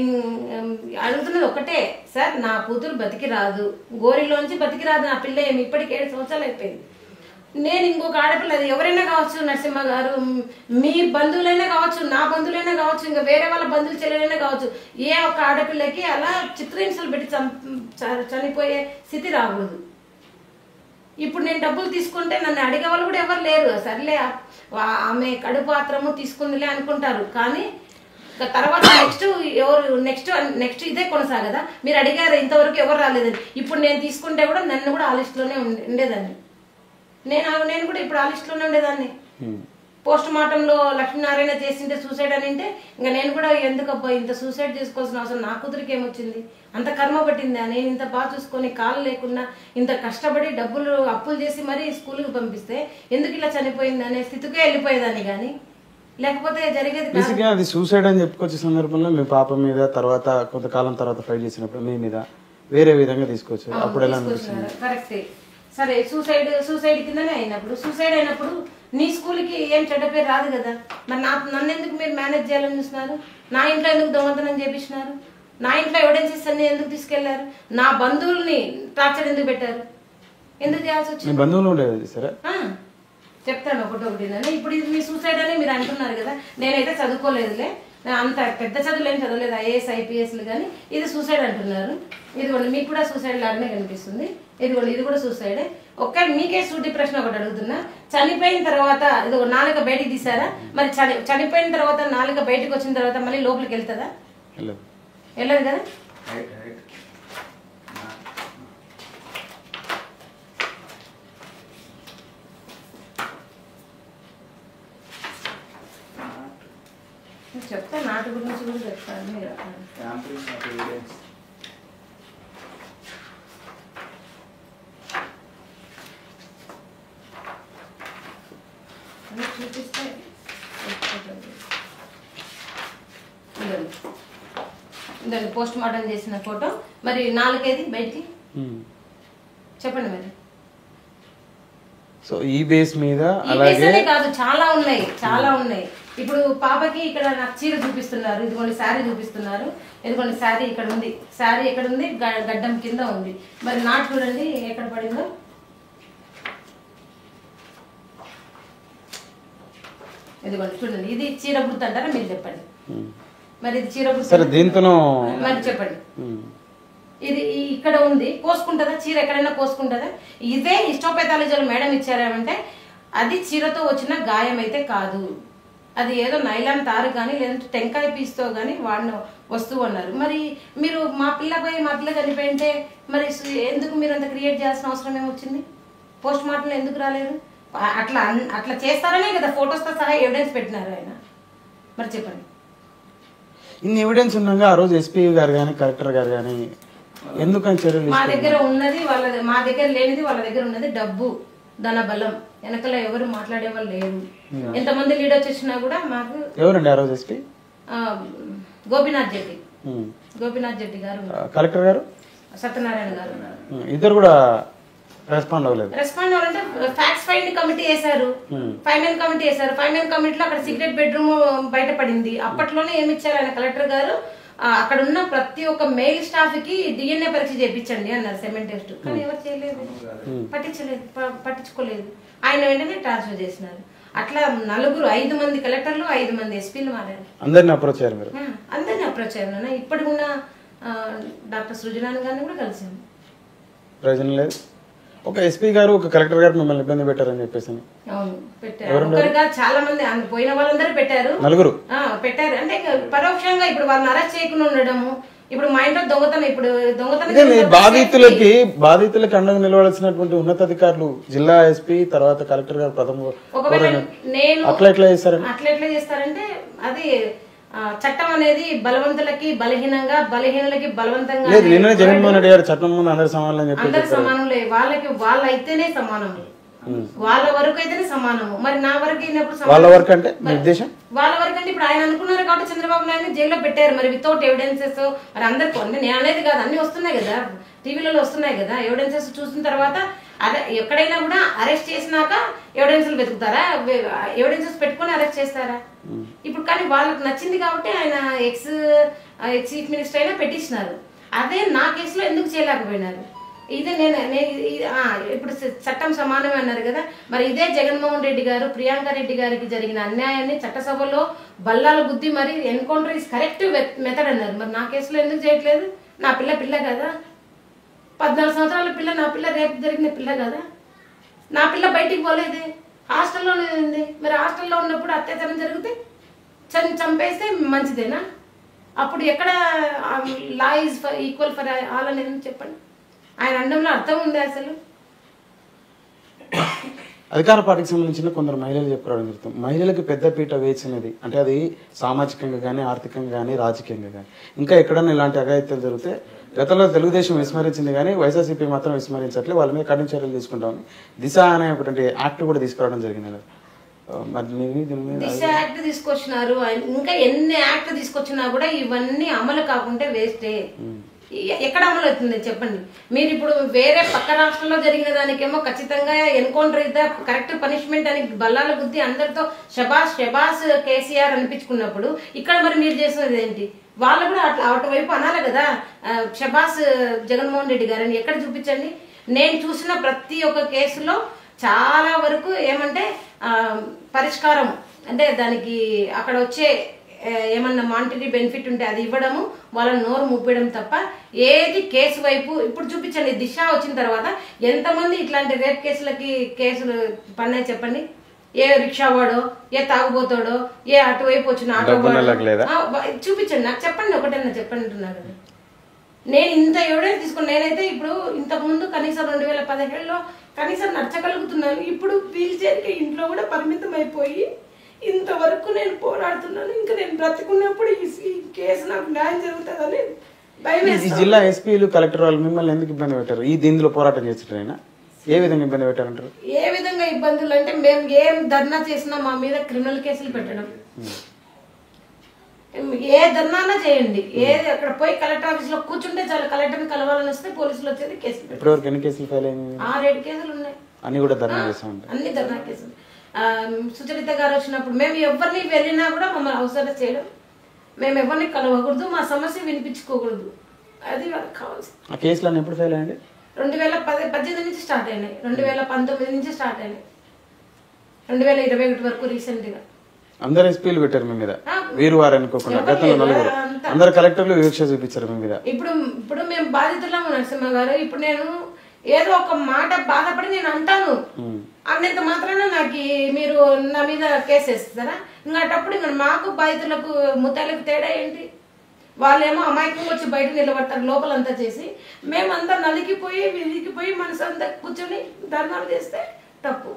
అడుగుతున్నది ఒకటే, సార్ నా కూతురు బతికి రాదు, గోరిలోంచి బతికి రాదు నా పిల్ల, ఏమి ఇప్పటికి 7 సంవత్సరాలు అయిపోయింది. నేను ఇంకొక ఆడపిల్ల, అది ఎవరైనా కావచ్చు, నరసింహ గారు మీ బంధువులైనా కావచ్చు, నా బంధువులైనా కావచ్చు, ఇంకా వేరే వాళ్ళ బంధువులు చెల్లెలైనా కావచ్చు, ఏ ఒక్క ఆడపిల్లకి అలా చిత్రహింసలు పెట్టి చనిపోయే స్థితి రాకూడదు. ఇప్పుడు నేను డబ్బులు తీసుకుంటే నన్ను అడిగే వాళ్ళు కూడా ఎవరు లేరు. సర్లే ఆమె కడుపు పాత్రము తీసుకుందిలే అనుకుంటారు. కానీ తర్వాత నెక్స్ట్ ఇదే కొనసాగదా? మీరు అడిగారు ఇంతవరకు ఎవరు రాలేదని. ఇప్పుడు నేను తీసుకుంటే కూడా నన్ను కూడా ఆ లిస్టులోనే ఉండేదాన్ని. నేను కూడా ఇప్పుడు ఆ లిస్టులోనే ఉండేదాన్ని. పోస్ట్ మార్టంలో లక్ష్మీనారాయణ చేసింటే సూసైడ్ అని అంటే ఇంకా నేను కూడా ఎందుకబ్బా ఇంత సూసైడ్ చేసుకోవాల్సిన అవసరం నా కూతురికి ఏమొచ్చింది, అంత కర్మ పట్టిందా, నేను ఇంత బాగా చూసుకొని కాళ్ళు లేకుండా ఇంత కష్టపడి డబ్బులు అప్పులు చేసి మరీ స్కూల్కి పంపిస్తే ఎందుకు ఇలా చనిపోయింది అనే స్థితికే వెళ్ళిపోయేదాన్ని. కానీ లేకపోతే జరిగేది అది సూసైడ్ అని చెప్పుకొచ్చే సందర్భంలో మీ పాప మీద తర్వాత కొంతకాలం తర్వాత ఫైట్ చేసినప్పుడు మీ మీద వేరే విధంగా తీసుకోవచ్చు. అప్పుడు ఎలా అనిపిస్తుంది? కరెక్టే. సరే సూసైడ్ కిందనే అయినప్పుడు, సూసైడ్ అయినప్పుడు నీ స్కూల్కి ఏం చెడ్డ పేరు రాదు కదా. మరి నన్ను ఎందుకు మీరు మేనేజ్ చేయాలని చూస్తున్నారు? నా ఇంట్లో ఎందుకు దొంగతనం చేపించినారు? నా ఇంట్లో ఎవిడెన్సెస్ అన్ని ఎందుకు తీసుకెళ్లారు? నా బంధువుల్ని టార్చర్ ఎందుకు పెట్టారు? ఎందుకు చేయాల్సి వచ్చింది? బంధువులు ఉండేది సరే చెప్తాను ఒకటి. ఇప్పుడు ఇది మీ సూసైడ్ అని మీరు అంటున్నారు కదా. నేనైతే చదువుకోలేదులే, అంత పెద్ద చదువులు ఏం చదవలేదు, IAS IPSలు, కానీ ఇది సూసైడ్ అంటున్నారు. ఇదిగోండి మీకు కూడా సూసైడ్ లాగానే కనిపిస్తుంది. ఇదిగోండి ఇది కూడా సూసైడే. మీకే సూటి ప్రశ్న ఒకటి అడుగుతున్నా. చనిపోయిన తర్వాత ఇదిగో నాలుక బయటికి తీసారా? మరి చనిపోయిన తర్వాత నాలుక బయటకు వచ్చిన తర్వాత మళ్ళీ లోపలికి వెళ్తుందా? వెళ్ళదు కదా. చెప్తా, నాటు గురించి కూడా చెప్తాను. మీరు చూపిస్తే ఇదండి పోస్ట్ మార్టం చేసిన ఫోటో. మరి నాలుగైదు బయటికి చెప్పండి మరి. సో ఈ బేస్ మీద కాదు, చాలా ఉన్నాయి. ఇప్పుడు పాపకి ఇక్కడ నాకు చీర చూపిస్తున్నారు, ఇదిగోండి శారీ చూపిస్తున్నారు, ఇదిగోండి శారీ ఇక్కడ ఉంది. శారీ ఎక్కడ ఉంది? గడ్డం కింద ఉంది. మరి నాటు చూడండి ఎక్కడ పడిందో. ఇదిగోండి చూడండి, ఇది చీర గుర్తు అంటారా మీరు చెప్పండి. మరి ఇది చీర గుర్తు దీంతో మరి చెప్పండి. ఇది ఇక్కడ ఉంది, కోసుకుంటుందా చీర? ఎక్కడైనా కోసుకుంటుందా? ఇదే హిస్టోపెథాలజీలో మేడం ఇచ్చారేమంటే అది చీరతో వచ్చిన గాయం అయితే కాదు, అది ఏదో నైలాన్ తారు కానీ లేదంటే టెంకాయ పీస్తో కానీ వాడిన వస్తువు అన్నారు. మరి మీరు మా పిల్ల చనిపోయింటే మరి ఎందుకు మీరు అంత క్రియేట్ చేయాల్సిన అవసరం ఏమొచ్చింది? పోస్ట్ మార్టంలో ఎందుకు రాలేదు? అట్లా చేస్తారనే కదా ఫొటోస్తో సహా ఎవిడెన్స్ పెట్టినారు ఆయన. మరి చెప్పండి. ఇన్ని ఎవిడెన్స్ ఉన్నాగా ఆ రోజు SP గారు కానీ కలెక్టర్ గారు కానీ ఎందుకని చర్యలు? మా దగ్గర ఉన్నది మా దగ్గర లేనిది వాళ్ళ దగ్గర ఉన్నది డబ్బు, ధన బలం. వెనకల ఎవరు మాట్లాడే వాళ్ళు లేరు. ఎంతమంది లీడర్స్ వచ్చినా కూడా మాకు. ఎవరండి ఆ రోజు SP? గోపీనాథ్ రెడ్డి. గోపీనాథ్ రెడ్డి గారు ఉన్నారు, కలెక్టర్ గారు సత్యనారాయణ గారు ఉన్నారు. ఇద్దరు కూడా రెస్పాండ్ అవ్వలేదు. రెస్పాండ్ అవ్వాలంటే ఫ్యాక్ట్స్ ఫైండ్ కమిటీ వేశారు, 5 మెన్ కమిటీ వేశారు. 5 మెన్ కమిటీలో అక్కడ సీక్రెట్ బెడ్రూమ్ బయటపడింది. అప్పట్లోనే ఏమి ఇచ్చారు ఆయన కలెక్టర్ గారు, అక్కడ ఉన్న ప్రతి ఒక్క మెయిల్ స్టాఫ్ కి DNA పరీక్ష చేయించండి అన్నారు, సెమెన్ టెస్ట్. కానీ ఎవరు చేయలేదు, పట్టించుకోలేదు. ఆయన వెంటనే ట్రాన్స్ఫర్ చేసినారు. అట్లా 5 మంది కలెక్టర్లు, 5 మంది ఎస్పీలు మారారు. అందరిని అప్రోచ్ అయ్యారు మీరు? అందరినీ అప్రోచ్ అయ్యాను. ఇప్పటికి ఉన్న డాక్టర్ సృజనాన్ గారిని కూడా కలిసాను. ప్రయోజనం లేదు. ఒక ఎస్పీ గారు ఒక కలెక్టర్ గారు మిమ్మల్ని ఇబ్బంది పెట్టారని చెప్పేసి. అవును పెట్టారు, ఒకరిగా చాలా మంది పోయిన వాళ్ళందరూ పెట్టారు, 4 పెట్టారు. అంటే పరోక్షంగా ఇప్పుడు వాళ్ళని అరెస్ట్ చేయకుండా ఉండడము. ఇప్పుడు మా ఇంట్లో దొంగతనం బాధితులకి అండగా నిలవాల్సినటువంటి ఉన్నతాధికారులు జిల్లా ఎస్పీ తర్వాత కలెక్టర్ గారు అట్లా ఎట్లా చేస్తారంటే అది చట్టం అనేది బలవంతులకి బలహీనంగా, బలహీనులకి బలవంతంగా. నిన్న జగన్మోహన్ రెడ్డి గారు చట్టం ముందు అందరు సమానం, వాళ్ళైతేనే సమానం, వాళ్ళ వరకు అయితేనే సమానము. మరి నా వరకు అయినప్పుడు వాళ్ళ వరకు అంటే వాళ్ళ వరకు అంటే ఇప్పుడు ఆయన అనుకున్నారు కాబట్టి చంద్రబాబు నాయుడు జైల్లో పెట్టారు. మరి వితౌట్ ఎవిడెన్సెస్ మరి అందరికి అంటే నేను అనేది కాదు, అన్ని వస్తున్నాయి కదా, టీవీలలో వస్తున్నాయి కదా. ఎవిడెన్సెస్ చూసిన తర్వాత ఎక్కడైనా కూడా అరెస్ట్ చేసినాక ఎవిడెన్స్లు వెతుకుతారా? ఎవిడెన్సెస్ పెట్టుకుని అరెస్ట్ చేస్తారా? ఇప్పుడు కానీ వాళ్ళకి నచ్చింది కాబట్టి ఆయన ఎక్స్ చీఫ్ మినిస్టర్ అయినా పెట్టించినారు. అదే నా కేసులో ఎందుకు చేయలేకపోయినారు? ఇదే ఇప్పుడు చట్టం సమానమే అన్నారు కదా, మరి ఇదే జగన్మోహన్ రెడ్డి గారు ప్రియాంక రెడ్డి గారికి జరిగిన అన్యాయాన్ని చట్టసభలో బల్లాల బుద్ధి మరి ఎన్కౌంటర్ ఇస్ కరెక్ట్ మెథడ్ అన్నారు. మరి నా కేసులో ఎందుకు చేయట్లేదు? నా పిల్ల కదా, 14 సంవత్సరాల పిల్ల, నా పిల్ల రేపు జరిగిన పిల్ల కదా. నా పిల్ల బయటికి పోలేదే, హాస్టల్లోనే ఉంది. మరి హాస్టల్లో ఉన్నప్పుడు అత్యాచారం జరిగితే చంపేస్తే మంచిదేనా? అప్పుడు ఎక్కడ law is equal for all అనేది చెప్పండి. ఆయన అండంలో అర్థం ఉంది అసలు? అధికార పార్టీకి సంబంధించిన కొందరు మహిళలు చెప్పుకోవడం జరుగుతుంది. మహిళలకు పెద్దపీట వేసినది అంటే అది సామాజికంగా కానీ, ఆర్థికంగా కానీ, రాజకీయంగా కానీ. ఇంకా ఎక్కడన్నా ఇలాంటి అఘాయిత్యాలు జరిగితే గతంలో తెలుగుదేశం విస్మరించింది కానీ వైఎస్ఆర్సీపీ మాత్రం విస్మరించట్లే. వాళ్ళ మీద కఠిన చర్యలు తీసుకుంటామని దిశ అనే ఒకటి యాక్ట్ కూడా తీసుకురావడం జరిగింది. దిశ యాక్ట్ తీసుకొచ్చినారు. ఇంకా ఎన్ని యాక్ట్ తీసుకొచ్చినా కూడా ఇవన్నీ అమలు కాకుంటే వేస్టే. ఎక్కడ అమలు అవుతుంది చెప్పండి? మీరు ఇప్పుడు వేరే పక్క రాష్ట్రంలో జరిగిన దానికేమో ఖచ్చితంగా ఎన్కౌంటర్ అయితే కరెక్ట్ పనిష్మెంట్ అని బల్లాల బుద్ధి అందరితో షబాస్ కేసీఆర్ అనిపించుకున్నప్పుడు ఇక్కడ మరి మీరు చేసినది ఏంటి? వాళ్ళు కూడా అట్లా అటువైపు అనాలి కదా, షబాస్ జగన్మోహన్ రెడ్డి గారని. ఎక్కడ చూపించండి? నేను చూసిన ప్రతి ఒక్క కేసులో చాలా వరకు ఏమంటే పరిష్కారం అంటే దానికి అక్కడ వచ్చే ఏమన్నా మానిటరీ బెనిఫిట్ ఉంటే అది ఇవ్వడము, వాళ్ళని నోరు ముప్పడం తప్ప ఏది కేసు వైపు. ఇప్పుడు చూపించండి, దిశ వచ్చిన తర్వాత ఎంతమంది ఇట్లాంటి రేప్ కేసులు పన్నాయి చెప్పండి? ఏ రిక్షా వాడో, ఏ తాగుబోతాడో, ఏ అటువైపు వచ్చిన ఆటో చూపించండి నాకు, చెప్పండి ఒకటైనా చెప్పండి అంటున్నారు కదా. నేను ఇంత ఎవిడెన్స్ తీసుకుని నేనైతే ఇప్పుడు ఇంతకు ముందు కనీసం 2017లో కనీసం నచ్చగలుగుతున్నాను. ఇప్పుడు వీల్ చైర్కి ఇంట్లో కూడా పరిమితం అయిపోయి ఇంతవరకు నేను పోరాడుతున్నాను. ఇంకా నేను బ్రతుకున్నప్పుడు ఈ కేసు నాకు న్యాయం జరుగుతుందని భయం. జిల్లా ఎస్పీలు కలెక్టర్ వాళ్ళు మిమ్మల్ని ఎందుకు ఇబ్బంది పెట్టారు? దీనిలో పోరాటం చేసేటైనా ఏ విధంగా ఇబ్బంది పెట్టారంటారు? ఏ విధంగా ఇబ్బందులు అంటే మేము ఏం ధర్నా చేసినా మా మీద క్రిమినల్ కేసులు పెట్టడం. ఏ ధర్నానా చేయండి, ఏది అక్కడ పోయి కలెక్టర్ ఆఫీస్ లో కూర్చుంటే చాలు, కలెక్టర్ని కలవాలని వస్తే పోలీసులు వచ్చేది కేసులు. ఇప్పటివరకు ఎన్ని కేసులు ఫైల్ అయినాయి? 6-7 కేసులు ఉన్నాయి. అన్ని కూడా ధర్నా చేస్తామంటే అన్ని ధర్నా కేసులు. సుచరిత గారు వచ్చినప్పుడు మేము ఎవరిని వెళ్ళినా కూడా మమ్మల్ని అవసరం చేయడం, మేము ఎవరిని కలవకూడదు, మా సమస్య వినిపించుకోకూడదు, అది వాళ్ళకి కావాల్సింది. ఆ కేసులు ఎప్పుడు ఫైల్ అయ్యండి? 2018 నుంచి స్టార్ట్ అయినాయి, 2019 నుంచి స్టార్ట్ అయినాయి, 2021 వరకు రీసెంట్ గా. అందరు ఎస్పీలు పెట్టారు మీ మీద, వీరు వారు అనుకోకుండా గతంలో 4 అందరు కలెక్టర్లు వివక్ష చూపించారు మీ మీద. ఇప్పుడు మేము బాధితులము నరసింహ గారు. ఇప్పుడు నేను ఏదో ఒక మాట బాధపడి నేను అంటాను, అన్నంత మాత్రాన నాకు మీరు నా మీద కేసు వేస్తారా? ఇంకటప్పుడు ఇంకా మాకు బాధితులకు ముత్తాలకు తేడా ఏంటి? వాళ్ళేమో అమాయకంగా వచ్చి బయట నిలబడతారు లోపలంతా చేసి, మేమంతా నలిగిపోయి విరిగిపోయి మనసు అంతా కూర్చొని ధర్నాలు చేస్తే తప్పు.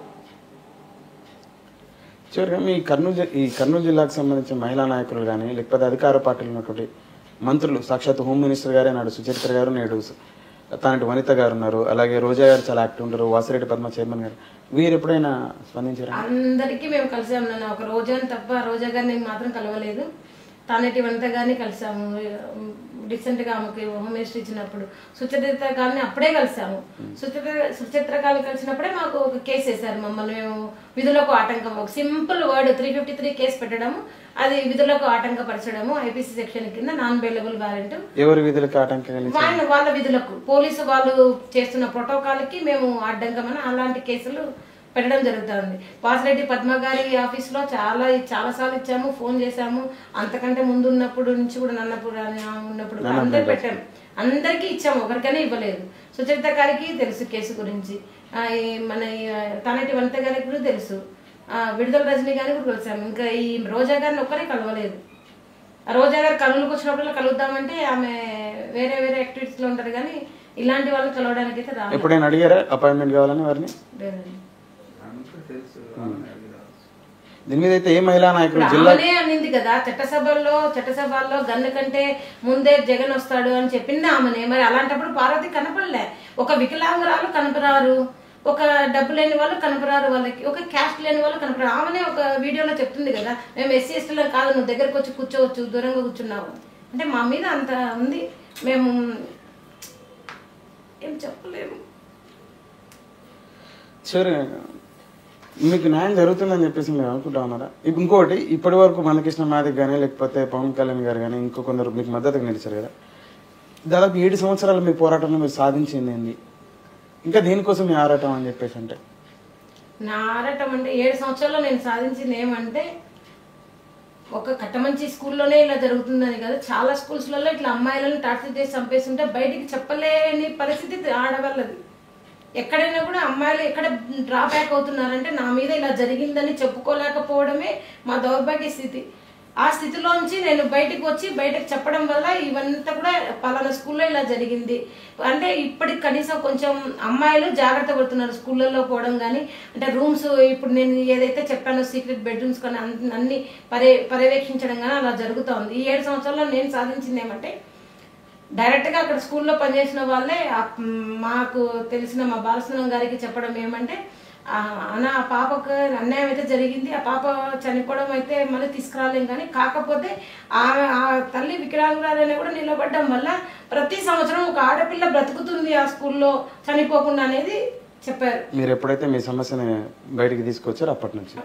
చివరిగా ఈ కర్నూలు జిల్లాకు సంబంధించిన మహిళా నాయకులు కానీ లేకపోతే అధికార పార్టీలు ఉన్నటువంటి మంత్రులు, సాక్షాత్ హోమ్ మినిస్టర్ గారే నాడు సుచరిత గారు, నేడు తానంటి వనిత గారు ఉన్నారు, అలాగే రోజా గారు చాలా యాక్టివ్ ఉంటారు, వాసిరెడ్డి పద్మ చైర్మన్ గారు, వీరు ఎప్పుడైనా స్పందించారు? అందరికీ మేము కలిసే ఉన్నాను, ఒక రోజా తప్ప రోజా గారిని మాత్రం కలవలేదు. తానేటి వనిత గారిని కలిసాము, రీసెంట్గా ఆమెకి హోమ్ మినిస్టర్ ఇచ్చినప్పుడు సుచరిత గారిని అప్పుడే కలిసాము. సుచిత్ర గారిని కలిసినప్పుడే మాకు ఒక కేసు వేశారు మమ్మల్ని. మేము విధులకు ఆటంకం, ఒక సింపుల్ వర్డ్ 353 కేసు పెట్టడము, అది విధులకు ఆటంకపరచడము, ఐపీసీ సెక్షన్ కింద నాన్ బెయిలబుల్ వారెంట్. ఎవరి విధులకు ఆటంకం? వాళ్ళ విధులకు, పోలీసు వాళ్ళు చేస్తున్న ప్రోటోకాల్ కి మేము అడ్డంకమని అలాంటి కేసులు పెట్టడం జరుగుతుంది. వాసిరెడ్డి పద్మ గారి ఆఫీస్లో చాలా సార్లు ఇచ్చాము, ఫోన్ చేశాము. అంతకంటే ముందు ఉన్నప్పుడు నుంచి కూడా నన్నప్పుడు ఉన్నప్పుడు అందరూ పెట్టాము, అందరికీ ఇచ్చాము, ఒకరికైనా ఇవ్వలేదు. సుచరిత గారికి తెలుసు కేసు గురించి, మన తానేటి వనిత గారికి కూడా తెలుసు, విడుదల రజనీ గారిని కూడా కలిసాము. ఇంకా ఈ రోజా గారిని ఒక్కరే కలవలేదు. ఆ రోజా గారు కర్నూలుకి వచ్చినప్పుడు కలుద్దామంటే ఆమె వేరే వేరే యాక్టివిటీస్ లో ఉంటారు, కానీ ఇలాంటి వాళ్ళని కలవడానికి అయితే రాలేదు. ఎప్పుడైనా అడిగారా అపాయింట్మెంట్ కావాలని వారిని? దీని మీద అయితే ఏ మహిళా నాయకులు జిల్లానే అనింది కదా, చట్టసభల్లో గన్ను కంటే ముందే జగన్ వస్తాడు అని చెప్పింది ఆమెనే. మరి అలాంటప్పుడు పార్వతి కనపడలే. ఒక వికలాంగురాలు కనపరారు, ఒక డబ్బు లేని వాళ్ళు కనపరారు, వాళ్ళకి ఒక క్యాస్ట్ లేని వాళ్ళు కనపరారు. ఆమెనే ఒక వీడియోలో చెప్తుంది కదా, మేము ఎస్సీ ఎస్టీలో కాదు, నువ్వు దగ్గరకు వచ్చి కూర్చోవచ్చు, దూరంగా కూర్చున్నావు అంటే. మా మీద అంత ఉంది, మేము ఏం చెప్పలేము. సరే, మీకు న్యాయం జరుగుతుందని చెప్పేసి మీరు అనుకుంటా ఉన్నారా? ఇంకోటి, ఇప్పటి వరకు మనకృష్ణ మాదిక్ కానీ లేకపోతే పవన్ కళ్యాణ్ గారు కానీ ఇంకో కొందరు మీకు మద్దతుగా నిలిచారు కదా, దాదాపు 7 సంవత్సరాలు మీ పోరాటంలో మీరు సాధించింది ఏంది? ఇంకా దేనికోసం మీ ఆరాటం అని చెప్పేసి అంటే? నా ఆరాటం అంటే 7 సంవత్సరాల్లో నేను సాధించింది ఏమంటే, ఒక కట్టమంచి స్కూల్లోనే ఇలా జరుగుతుందని కదా, చాలా స్కూల్స్లలో ఇట్లా అమ్మాయిలను టార్చర్ చేసి చంపేస్తుంటే బయటికి చెప్పలేని పరిస్థితి ఆడవాళ్ళది. ఎక్కడైనా కూడా అమ్మాయిలు ఎక్కడ డ్రాబ్యాక్ అవుతున్నారంటే నా మీద ఇలా జరిగిందని చెప్పుకోలేకపోవడమే మా దౌర్భాగ్య స్థితి. ఆ స్థితిలోంచి నేను బయటకు చెప్పడం వల్ల ఇవంతా కూడా పలానా స్కూల్లో ఇలా జరిగింది అంటే ఇప్పటికి కనీసం కొంచెం అమ్మాయిలు జాగ్రత్త పడుతున్నారు స్కూళ్ళల్లో పోవడం కానీ. అంటే రూమ్స్ ఇప్పుడు నేను ఏదైతే చెప్పానో సీక్రెట్ బెడ్రూమ్స్ కానీ అన్ని పర్యవేక్షించడం కానీ అలా జరుగుతూ ఉంది. ఈ 7 సంవత్సరాల్లో నేను సాధించింది ఏమంటే, డైరెక్ట్గా అక్కడ స్కూల్లో పనిచేసిన వాళ్ళే మాకు తెలిసిన మా బాలసుందరం గారికి చెప్పడం ఏమంటే, అన్న ఆ పాపకు అన్యాయం అయితే జరిగింది, ఆ పాప చనిపోవడం అయితే మళ్ళీ తీసుకురాలేం, కానీ కాకపోతే ఆ తల్లి వికలాంగురాలైనా కూడా నిలబడడం వల్ల ప్రతి సంవత్సరం ఒక ఆడపిల్ల బ్రతుకుతుంది ఆ స్కూల్లో చనిపోకుండా అనేది చెప్పారు. మీరు ఎప్పుడైతే మీ సమస్యని బయటికి తీసుకొచ్చారో అప్పటి నుంచి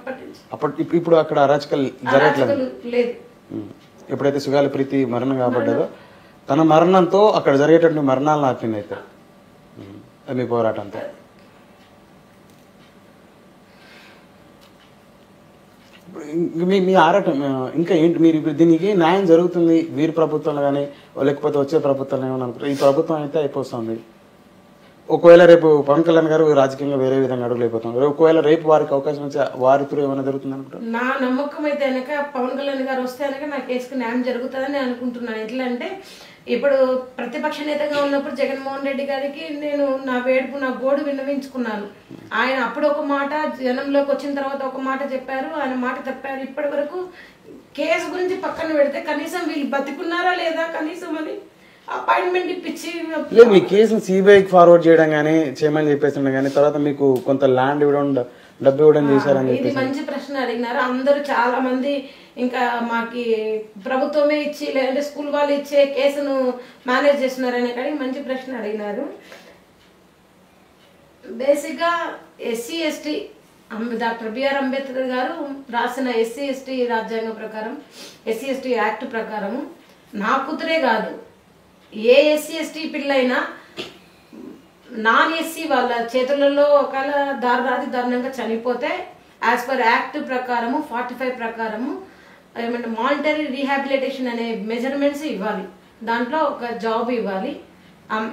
ఇప్పుడు అక్కడ అరాచకాలు జరగట్లేదు లేదు. ఎప్పుడైతే సుగాలి ప్రీతి మరణం కాబడ్డదో తన మరణంతో అక్కడ జరిగేటువంటి మరణాలను ఆపింది అయితే మీ పోరాటంతో. మీ ఆరాటం ఇంకా ఏంటి? మీరు ఇప్పుడు దీనికి న్యాయం జరుగుతుంది వీరి ప్రభుత్వంలో కానీ లేకపోతే వచ్చే ప్రభుత్వంలో ఏమని అనుకుంటారు? ఈ ప్రభుత్వం అయితే అయిపోతుంది. ఒకవేళ రేపు పవన్ కళ్యాణ్ గారు రాజకీయంగా వేరే విధంగా అడుగులైపోతున్నారు, ఒకవేళ రేపు వారికి అవకాశం వచ్చి వారితో ఏమైనా జరుగుతుంది అనుకుంటారు? నా నమ్మకం అయితే కనుక పవన్ కళ్యాణ్ గారు వస్తే కనుక నా కేసుకు న్యాయం జరుగుతుందని అనుకుంటున్నాను. ఎట్లా అంటే, ఇప్పుడు ప్రతిపక్ష నేతగా ఉన్నప్పుడు జగన్మోహన్ రెడ్డి గారికి నేను నా గోడు విన్నవించుకున్నాను. ఆయన అప్పుడు ఒక మాట, జనంలోకి వచ్చిన తర్వాత ఒక మాట చెప్పారు, ఆయన మాట తప్పారు. ఇప్పటి వరకు కేసు గురించి పక్కన పెడితే కనీసం వీళ్ళు బతికున్నారా లేదా కనీసం అని అపాయింట్మెంట్ ఇప్పించి లేదు, మీ కేసును సిబిఐకి ఫార్వర్డ్ చేయడం కానీ చేయమని చెప్పేసి కానీ తర్వాత మీకు కొంత ల్యాండ్ ఇవ్వడం డబ్బు ఇవ్వడం చేశారని ఇది మంచి ప్రశ్న అడిగినారు. అందరూ చాలా మంది ఇంకా మాకి ప్రభుత్వమే ఇచ్చి లేదంటే స్కూల్ వాళ్ళు ఇచ్చే కేసును మేనేజ్ చేస్తున్నారనే కానీ మంచి ప్రశ్న అడిగినారు. బేసిక్గా SC ST doctor BR Ambedkar గారు రాసిన ఎస్సీ ఎస్టీ రాజ్యాంగం ప్రకారం, ఎస్సీ ఎస్టీ యాక్ట్ ప్రకారము నా కూతురే కాదు ఏ ఎస్సీ ఎస్టీ పిల్లైనా నాన్ ఎస్సీ వాళ్ళ చేతులలో ఒకవేళ దారుణంగా చనిపోతే యాజ్ పర్ యాక్ట్ ప్రకారము 45 ప్రకారము ఏమంటే మానిటరీ రీహాబిలిటేషన్ అనే మెజర్మెంట్స్ ఇవ్వాలి. దాంట్లో ఒక జాబ్ ఇవ్వాలి.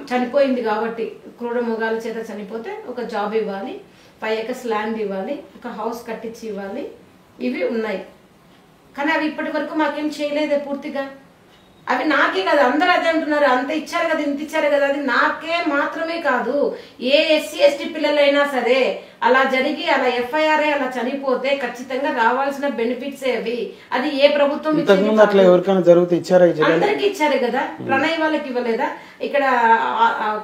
చనిపోయింది కాబట్టి క్రూర మృగాల చేత చనిపోతే ఒక జాబ్ ఇవ్వాలి, 5 acres ల్యాండ్ ఇవ్వాలి, ఒక హౌస్ కట్టించి ఇవ్వాలి. ఇవి ఉన్నాయి, కానీ అవి ఇప్పటి వరకు మాకేం చేయలేదే పూర్తిగా. అవి నాకే కాదు, అందరూ అదే అంటున్నారు, అంత ఇచ్చారు కదా ఇంత ఇచ్చారు కదా. అది నాకే మాత్రమే కాదు, ఏ ఎస్సీ ఎస్టీ పిల్లలైనా సరే అలా జరిగి అలా ఎఫ్ఐఆర్ అలా చనిపోతే ఖచ్చితంగా రావాల్సిన బెనిఫిట్స్ అవి. అది ఏ ప్రభుత్వం అందరికి ఇచ్చారు కదా. ప్రణయ్ వాళ్ళకి ఇవ్వలేదా? ఇక్కడ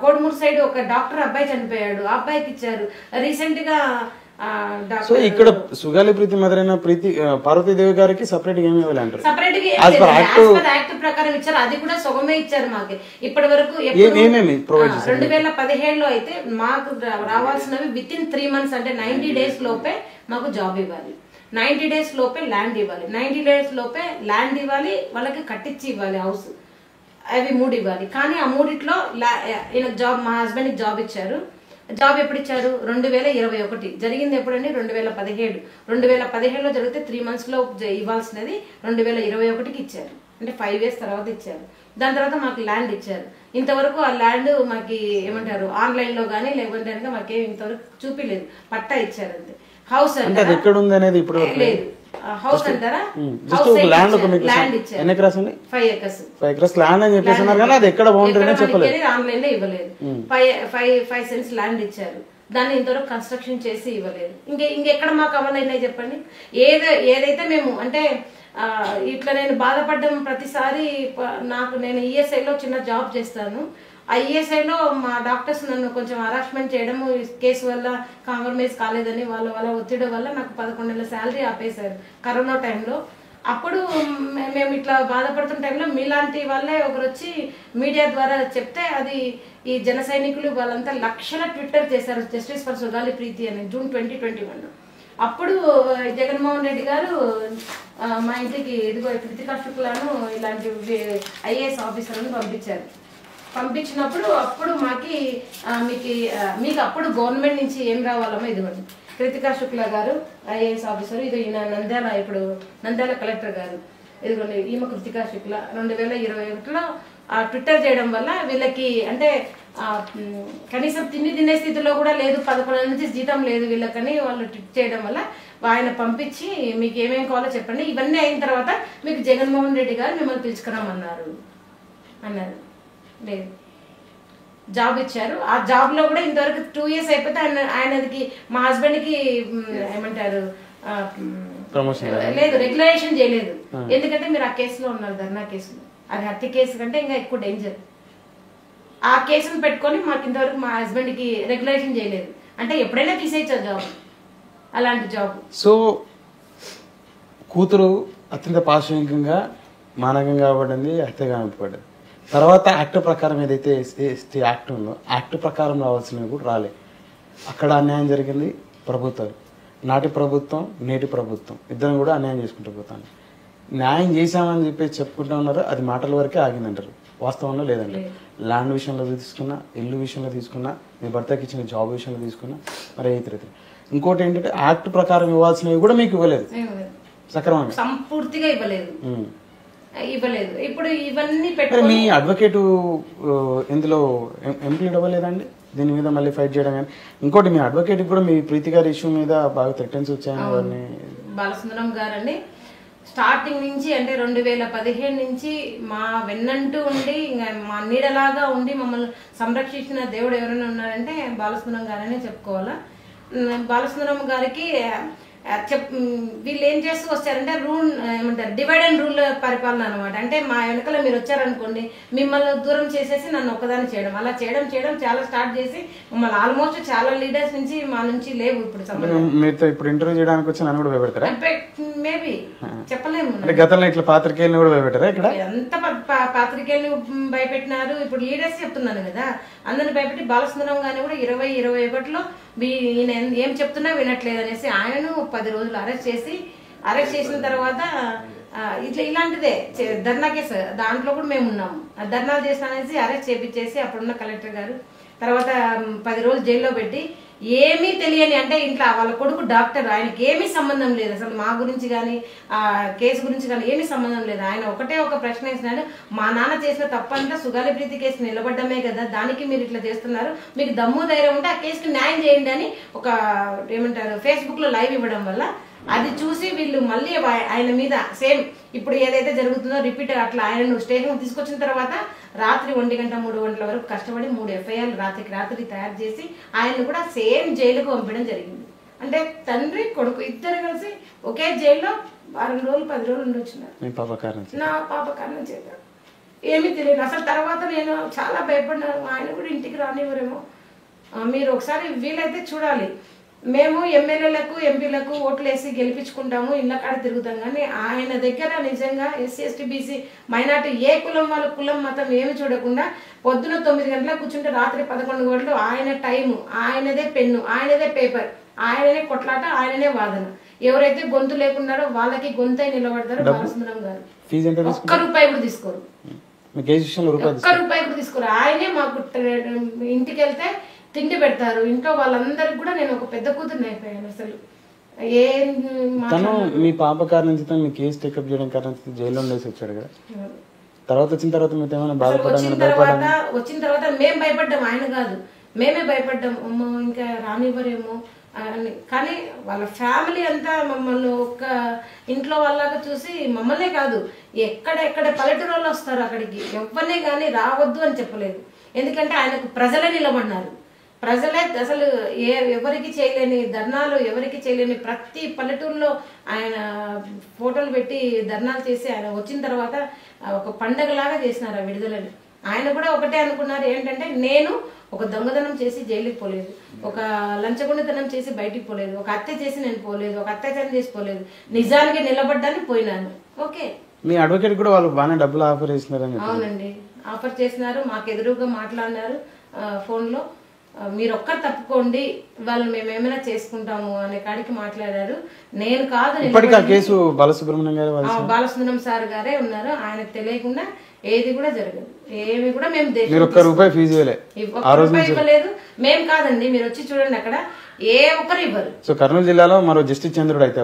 కోడుమూరు సైడ్ ఒక డాక్టర్ అబ్బాయి చనిపోయాడు, ఆ అబ్బాయికి ఇచ్చారు. రీసెంట్ గా సో ఇక్కడ సుగాలి ప్రీతి మదరైన ప్రీతి పార్వతీదేవి గారికి సపరేట్ ఏమి ఇవ్వాలి అంటారు? సపరేట్ యాక్ట్ ప్రకారం ఇచ్చారు, అది కూడా సొగమే ఇచ్చారు మాకు. ఇప్పటి వరకు 2017లో అయితే మాకు రావాల్సినవి విత్-ఇన్ 3 months అంటే 90 days లోపే మాకు జాబ్ ఇవ్వాలి, 90 days లోపే ల్యాండ్ ఇవ్వాలి, 90 days లోపే ల్యాండ్ ఇవ్వాలి, వాళ్ళకి కట్టించి ఇవ్వాలి హౌస్, అవి 3 ఇవ్వాలి. కానీ ఆ 3 జాబ్ మా హస్బెండ్కి జాబ్ ఇచ్చారు. జాబ్ ఎప్పుడు ఇచ్చారు? 2021. జరిగింది ఎప్పుడండి? 2017. 2017లో జరిగితే 3 months లో ఇవ్వాల్సినది 2021కి ఇచ్చారు, అంటే 5 years తర్వాత ఇచ్చారు. దాని తర్వాత మాకు ల్యాండ్ ఇచ్చారు. ఇంతవరకు ఆ ల్యాండ్ మాకు ఏమంటారు ఆన్లైన్ లో గానీ లేకుంటే మాకే ఇంతవరకు చూపిలేదు, పట్టా ఇచ్చారు అంతే. హౌస్ అంటే ఎక్కడ ఉంది అనేది ఇప్పుడు లేదు. హౌస్ అంటారా? ల్యాండ్ ఇచ్చారు 5 acres. 5 acres ల్యాండ్ అని చెప్పేస్తున్నారు కానీ అది ఎక్కడ బౌండరీ అని చెప్పలేదు, ఆన్లైన్ లో ఇవ్వలేదు. 5 cents ల్యాండ్ ఇచ్చారు, దాన్ని ఇంతవరకు కన్స్ట్రక్షన్ చేసి ఇవ్వలేదు. ఇంకెక్కడ మాకు అమలైనాయి చెప్పండి? ఏదైతే మేము అంటే ఇట్లా నేను బాధపడ్డం ప్రతిసారి నేను ఈఎస్ఐలో చిన్న జాబ్ చేస్తాను. ఆ ఈఎస్ఐలో మా డాక్టర్స్ నన్ను కొంచెం హరాస్మెంట్ చేయడము, కేసు వల్ల కాంప్రమైజ్ కాలేదని వాళ్ళ ఒత్తిడి వల్ల నాకు 11 నెలల శాలరీ ఆపేశారు కరోనా టైంలో. అప్పుడు మేము ఇట్లా బాధపడుతున్న టైంలో మీలాంటి వాళ్ళే ఒకరు వచ్చి మీడియా ద్వారా చెప్తే అది ఈ జన సైనికులు వాళ్ళంతా లక్షల ట్విట్టర్ చేశారు, జస్టిస్ ఫర్ సుగాలి ప్రీతి అని, June 2021. అప్పుడు జగన్మోహన్ రెడ్డి గారు మా ఇంటికి ఇదిగో కృతికా శుక్లాను ఇలాంటి ఐఏఎస్ ఆఫీసర్లను పంపించినప్పుడు అప్పుడు మీకు అప్పుడు గవర్నమెంట్ నుంచి ఏం రావాలమో ఇదిగోండి, కృతికా శుక్లా గారు ఐఏఎస్ ఆఫీసర్, ఇది ఈయన నంద్యాల కలెక్టర్ గారు, ఇదిగోండి ఈమె కృతికా శుక్లా 2021లో ట్విట్టర్ చేయడం వల్ల వీళ్ళకి అంటే కనీసం తినే స్థితిలో కూడా లేదు, 11 నెలల నుంచి జీతం లేదు వీళ్ళకని వాళ్ళు ట్విట్ చేయడం వల్ల ఆయన పంపించి మీకు ఏమేమి కావాలో చెప్పండి, ఇవన్నీ అయిన తర్వాత మీకు జగన్మోహన్ రెడ్డి గారు మిమ్మల్ని పిలుచుకురామన్నారు అన్నారు. లేదు, జాబ్ ఇచ్చారు. ఆ జాబ్ లో కూడా ఇంతవరకు 2 years అయిపోతే ఆయనకి మా హస్బెండ్ కి ఏమంటారు లేదు, రెగ్యులేషన్ చేయలేదు. ఎందుకంటే మీరు ఆ కేసులో ఉన్నారు, ధర్నా కేసులో, అది హత్య కేసు కంటే ఇంకా ఎక్కువ డేంజర్. ఆ కేసును పెట్టుకొని మాకు ఇంతవరకు మా హస్బెండ్ కి రెగ్యులేషన్ చేయలేదు. అంటే ఎప్పుడైనా తీసేయచ్చు జాబ్, అలాంటి జాబ్. సో కూతురు అత్యంత పాశవికంగా మానకంగా పడింది, హత్య కానిపడింది. తర్వాత యాక్ట్ ప్రకారం ఏదైతే ఎస్టీ యాక్ట్ ఉందో యాక్ట్ ప్రకారం రావాల్సినవి కూడా రాలే. అక్కడ అన్యాయం జరిగింది ప్రభుత్వాలు, నాటి ప్రభుత్వం నేటి ప్రభుత్వం ఇద్దరం కూడా అన్యాయం చేసుకుంటూ పోతాను. న్యాయం చేశామని చెప్పి చెప్పుకుంటూ ఉన్నారు, అది మాటల వరకే ఆగిందంటారు, వాస్తవంలో లేదండి. ల్యాండ్ విషయంలో తీసుకున్నా, ఇల్లు విషయంలో తీసుకున్నా, మీ భర్తకి ఇచ్చిన జాబ్ విషయంలో తీసుకున్నా, మరి ఇతర ఇంకోటి ఏంటంటే యాక్ట్ ప్రకారం ఇవ్వాల్సినవి కూడా మీకు ఇవ్వలేదు, సక్రమంగా సంపూర్తిగా ఇవ్వలేదు. ఇప్పుడు ఇవన్నీ పెట్టి మీ అడ్వకేటు ఇందులో ఎంప్లీడ్ అవ్వలేదండి దీని మీద మళ్ళీ ఫైట్ చేయడం? కానీ ఇంకోటి మీ అడ్వకేట్ కూడా మీ ప్రీతి గారి ఇష్యూ మీద బాగా థ్రెటన్స్ వచ్చాయని బాలసుందరం గారండి స్టార్టింగ్ నుంచి అంటే 2017 నుంచి మా వెన్నంటూ ఉండి ఇంకా మా నీడలాగా ఉండి మమ్మల్ని సంరక్షించిన దేవుడు ఎవరైనా ఉన్నారంటే బాలసుందరం గారనే చెప్పుకోవాలా. బాలసుందరం గారికి వీళ్ళు ఏం చేస్తూ వస్తారంటే రూల్ ఏమంటారు డివైడ్ అండ్ రూల్ పరిపాలన అనమాట. అంటే మా వెనకాల మీరు వచ్చారనుకోండి, మిమ్మల్ని దూరం చేసేసి నన్ను ఒక్కదాన్ని చేయడం, అలా చేయడం చాలా స్టార్ట్ చేసి మమ్మల్ని ఆల్మోస్ట్ చాలా లీడర్స్ నుంచి మా నుంచి లేవు. ఇప్పుడు ఇంటర్వ్యూ చేయడానికి వచ్చి నన్ను కూడా భయపెడతారా? మేబీ చెప్పలేము. గతంలో ఇట్లా పాత్రికేయులను కూడా భయపెట్టారా? ఇక్కడ ఎంత పాత్రికేయులు భయపెట్టినారు, ఇప్పుడు లీడర్స్ చెప్తున్నాను కదా, అందరిని భయపెట్టి బాలసుందరం గారిని కూడా 2021లో ఈయన ఏం చెప్తున్నా వినట్లేదు అనేసి ఆయనను 10 రోజులు అరెస్ట్ చేసిన తర్వాత ఇలాంటిదే ధర్నా కేసు, దాంట్లో కూడా మేము ఉన్నాము. ధర్నాలు చేసిన అనేసి అరెస్ట్ చేపించేసి అప్పుడున్న కలెక్టర్ గారు తర్వాత 10 రోజులు జైల్లో పెట్టి ఏమీ తెలియని, అంటే ఇంట్లో వాళ్ళ కొడుకు డాక్టర్, ఆయనకి ఏమీ సంబంధం లేదు అసలు మా గురించి కానీ ఆ కేసు గురించి కానీ ఏమీ సంబంధం లేదు. ఆయన ఒకటే ఒక ప్రశ్న వేసినాడు, మా నాన్న చేసిన తప్పంతా సుగాలి ప్రీతి కేసు నిలబడ్డమే కదా, దానికి మీరు ఇట్లా చేస్తున్నారు, మీకు దమ్ము ధైర్యం ఉంటే ఆ కేసుకి న్యాయం చేయండి అని ఒక ఏమంటారు ఫేస్బుక్ లో లైవ్ ఇవ్వడం వల్ల అది చూసి వీళ్ళు మళ్ళీ ఆయన మీద సేమ్ ఇప్పుడు ఏదైతే జరుగుతుందో రిపీట్ అట్లా ఆయనను స్టేషన్ తీసుకొచ్చిన తర్వాత రాత్రి 1 గంట 3 గంటల వరకు కష్టపడి 3 FIRలు రాత్రి తయారు చేసి ఆయన్ని కూడా సేమ్ జైలుకు పంపించడం జరిగింది. అంటే తండ్రి కొడుకు ఇద్దరు కలిసి ఒకే జైల్లో 10 రోజులు 10 రోజులు ఉండొచ్చినారు. నా పాప కారణం చేశారు, ఏమీ తెలియదు అసలు. తర్వాత నేను చాలా భయపడినాను, ఆయన కూడా ఇంటికి రానివ్వరేమో. మీరు ఒకసారి వీలైతే చూడాలి, మేము ఎమ్మెల్యేలకు ఎంపీలకు ఓట్లు వేసి గెలిపించుకుంటాము, ఇళ్ళ కాడ తిరుగుతాం, కానీ ఆయన దగ్గర నిజంగా ఎస్సీ ఎస్టీ బీసీ మైనార్టీ ఏ కులం వాళ్ళ కులం మతం ఏమి చూడకుండా పొద్దున 9 గంటలకు కూర్చుంటే రాత్రి 11 గంటలు ఆయన టైము, ఆయనదే పెన్ను, ఆయనదే పేపర్, ఆయననే కొట్లాట, ఆయననే వాదన. ఎవరైతే గొంతు లేకున్నారో వాళ్ళకి గొంతై నిలబడతారు. బాలసుందరం గారు ఒక్క రూపాయి కూడా తీసుకోరు, ఒక్క రూపాయి కూడా తీసుకోరు. ఆయనే మాకు ఇంటికి వెళ్తే తిండి పెడతారు. ఇంట్లో వాళ్ళందరికి కూడా నేను ఒక పెద్ద కూతురుని అయిపోయాను. అసలు తను మీ పాప కారణం చేత మీ కేసు టేకప్ చేయడం కారణం జైల్లో ఉండేసి వచ్చాడు కదా, తర్వాత వచ్చిన తర్వాత మీతో ఏమైనా వచ్చిన తర్వాత మేము భయపడ్డాం, ఆయన కాదు, మేమే భయపడ్డాం. అమ్మో ఇంకా రానివ్వరేమో అని. కానీ వాళ్ళ ఫ్యామిలీ అంతా మమ్మల్ని ఒక్క ఇంట్లో వాళ్ళగా చూసి మమ్మల్నే కాదు ఎక్కడ పల్లెటూరు వాళ్ళు వస్తారు అక్కడికి, ఎవరినే కానీ రావద్దు అని చెప్పలేదు. ఎందుకంటే ఆయనకు ప్రజలే నిలబడినారు. ప్రజలే అసలు ఎవరికి చేయలేని ధర్నాలు, ఎవరికి చేయలేని ప్రతి పల్లెటూరులో ఆయన ఫోటోలు పెట్టి ధర్నాలు చేసి ఆయన వచ్చిన తర్వాత ఒక పండగలాగా చేసినారు ఆ విడుదలని. ఆయన కూడా ఒకటే అనుకున్నారు, ఏంటంటే నేను ఒక దొంగతనం చేసి జైలుకి పోలేదు, ఒక లంచగొండితనం చేసి బయటికి పోలేదు, ఒక హత్య చేసి నేను పోలేదు, ఒక అత్యాచారం చేసి పోలేదు, నిజానికి నిలబడ్డాన్ని పోయినాను. ఓకే, మీ అడ్వకేట్ కూడా వాళ్ళు బాగానే డబ్బులు ఆఫర్ చేసినారని. అవునండి, ఆఫర్ చేసినారు, మాకు ఎదురుగా మాట్లాడినారు ఫోన్లో. మీరు ఒక్కరు తప్పుకోండి, వాళ్ళు మేము ఏమైనా చేసుకుంటాము అనే కాడికి మాట్లాడారు. నేను కాదు, బాలసుందరం సార్ గారే ఉన్నారు. ఆయనకు తెలియకుండా ఏది కూడా జరగదు, ఏమి కూడా మేము ఒక్క రూపాయి ఇవ్వలేదు. మేము కాదండి, మీరు వచ్చి చూడండి, అక్కడ ఏ ఒక్కరు ఇవ్వరు. సో కర్నూలు జిల్లాలో మరో జస్టిస్ చంద్రుడు అయితే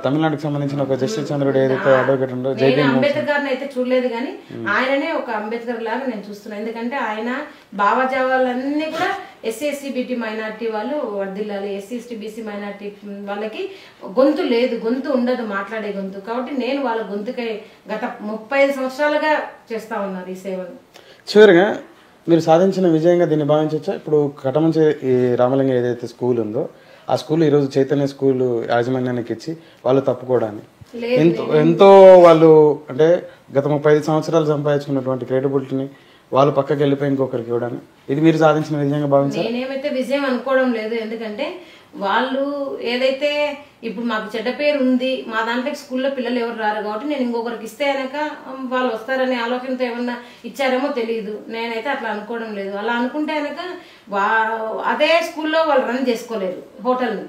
తమిళనాడుకు సంబంధించిన ఒక జస్టిస్ చంద్రుడు ఏదైతే అడ్వకేట్ ఉందో, అంబేద్కర్ గారిని అయితే చూడలేదు, కానీ ఆయననే ఒక అంబేద్కర్ లాగా నేను చూస్తున్నాను. ఎందుకంటే ఆయన భావజావాలన్నీ కూడా ఎస్సీ ఎస్టీ బీటీ మైనార్టీ వాళ్ళు వర్దిల్లాలి, ఎస్సీ ఎస్టీ బీసీ మైనార్టీ వాళ్ళకి గొంతు లేదు, గొంతు ఉండదు, మాట్లాడే గొంతు. కాబట్టి నేను వాళ్ళ గొంతుకై గత 35 సంవత్సరాలుగా చేస్తా ఉన్నారు ఈ సేవను. చివరిగా మీరు సాధించిన విజయంగా దీన్ని భావించవచ్చా? ఇప్పుడు కటమంచి ఈ రామలింగం ఏదైతే స్కూల్ ఉందో, ఆ స్కూల్ ఈరోజు చైతన్య స్కూల్ యాజమాన్యానికి ఇచ్చి వాళ్ళు తప్పుకోవడాన్ని ఎంతో వాళ్ళు అంటే గత 35 సంవత్సరాలు సంపాదించుకున్నటువంటి క్రెడిబిలిటీని వాళ్ళు పక్కకి వెళ్ళిపోయి ఇంకొకరికి ఇవ్వడానికి ఇది మీరు సాధించిన విజయంగా భావించారు? నేనేమైతే విజయం అనుకోవడం లేదు. ఎందుకంటే వాళ్ళు ఏదైతే ఇప్పుడు మాకు చెడ్డ పేరు ఉంది, మా దాంట్లో స్కూల్లో పిల్లలు ఎవరు రారు కాబట్టి నేను ఇంకొకరికి ఇస్తే కనుక వాళ్ళు వస్తారనే ఆలోచనతో ఏమన్నా ఇచ్చారేమో తెలియదు. నేనైతే అట్లా అనుకోవడం లేదు. అలా అనుకుంటే కనుక అదే స్కూల్లో వాళ్ళు రన్ చేసుకోలేరు హోటల్ని.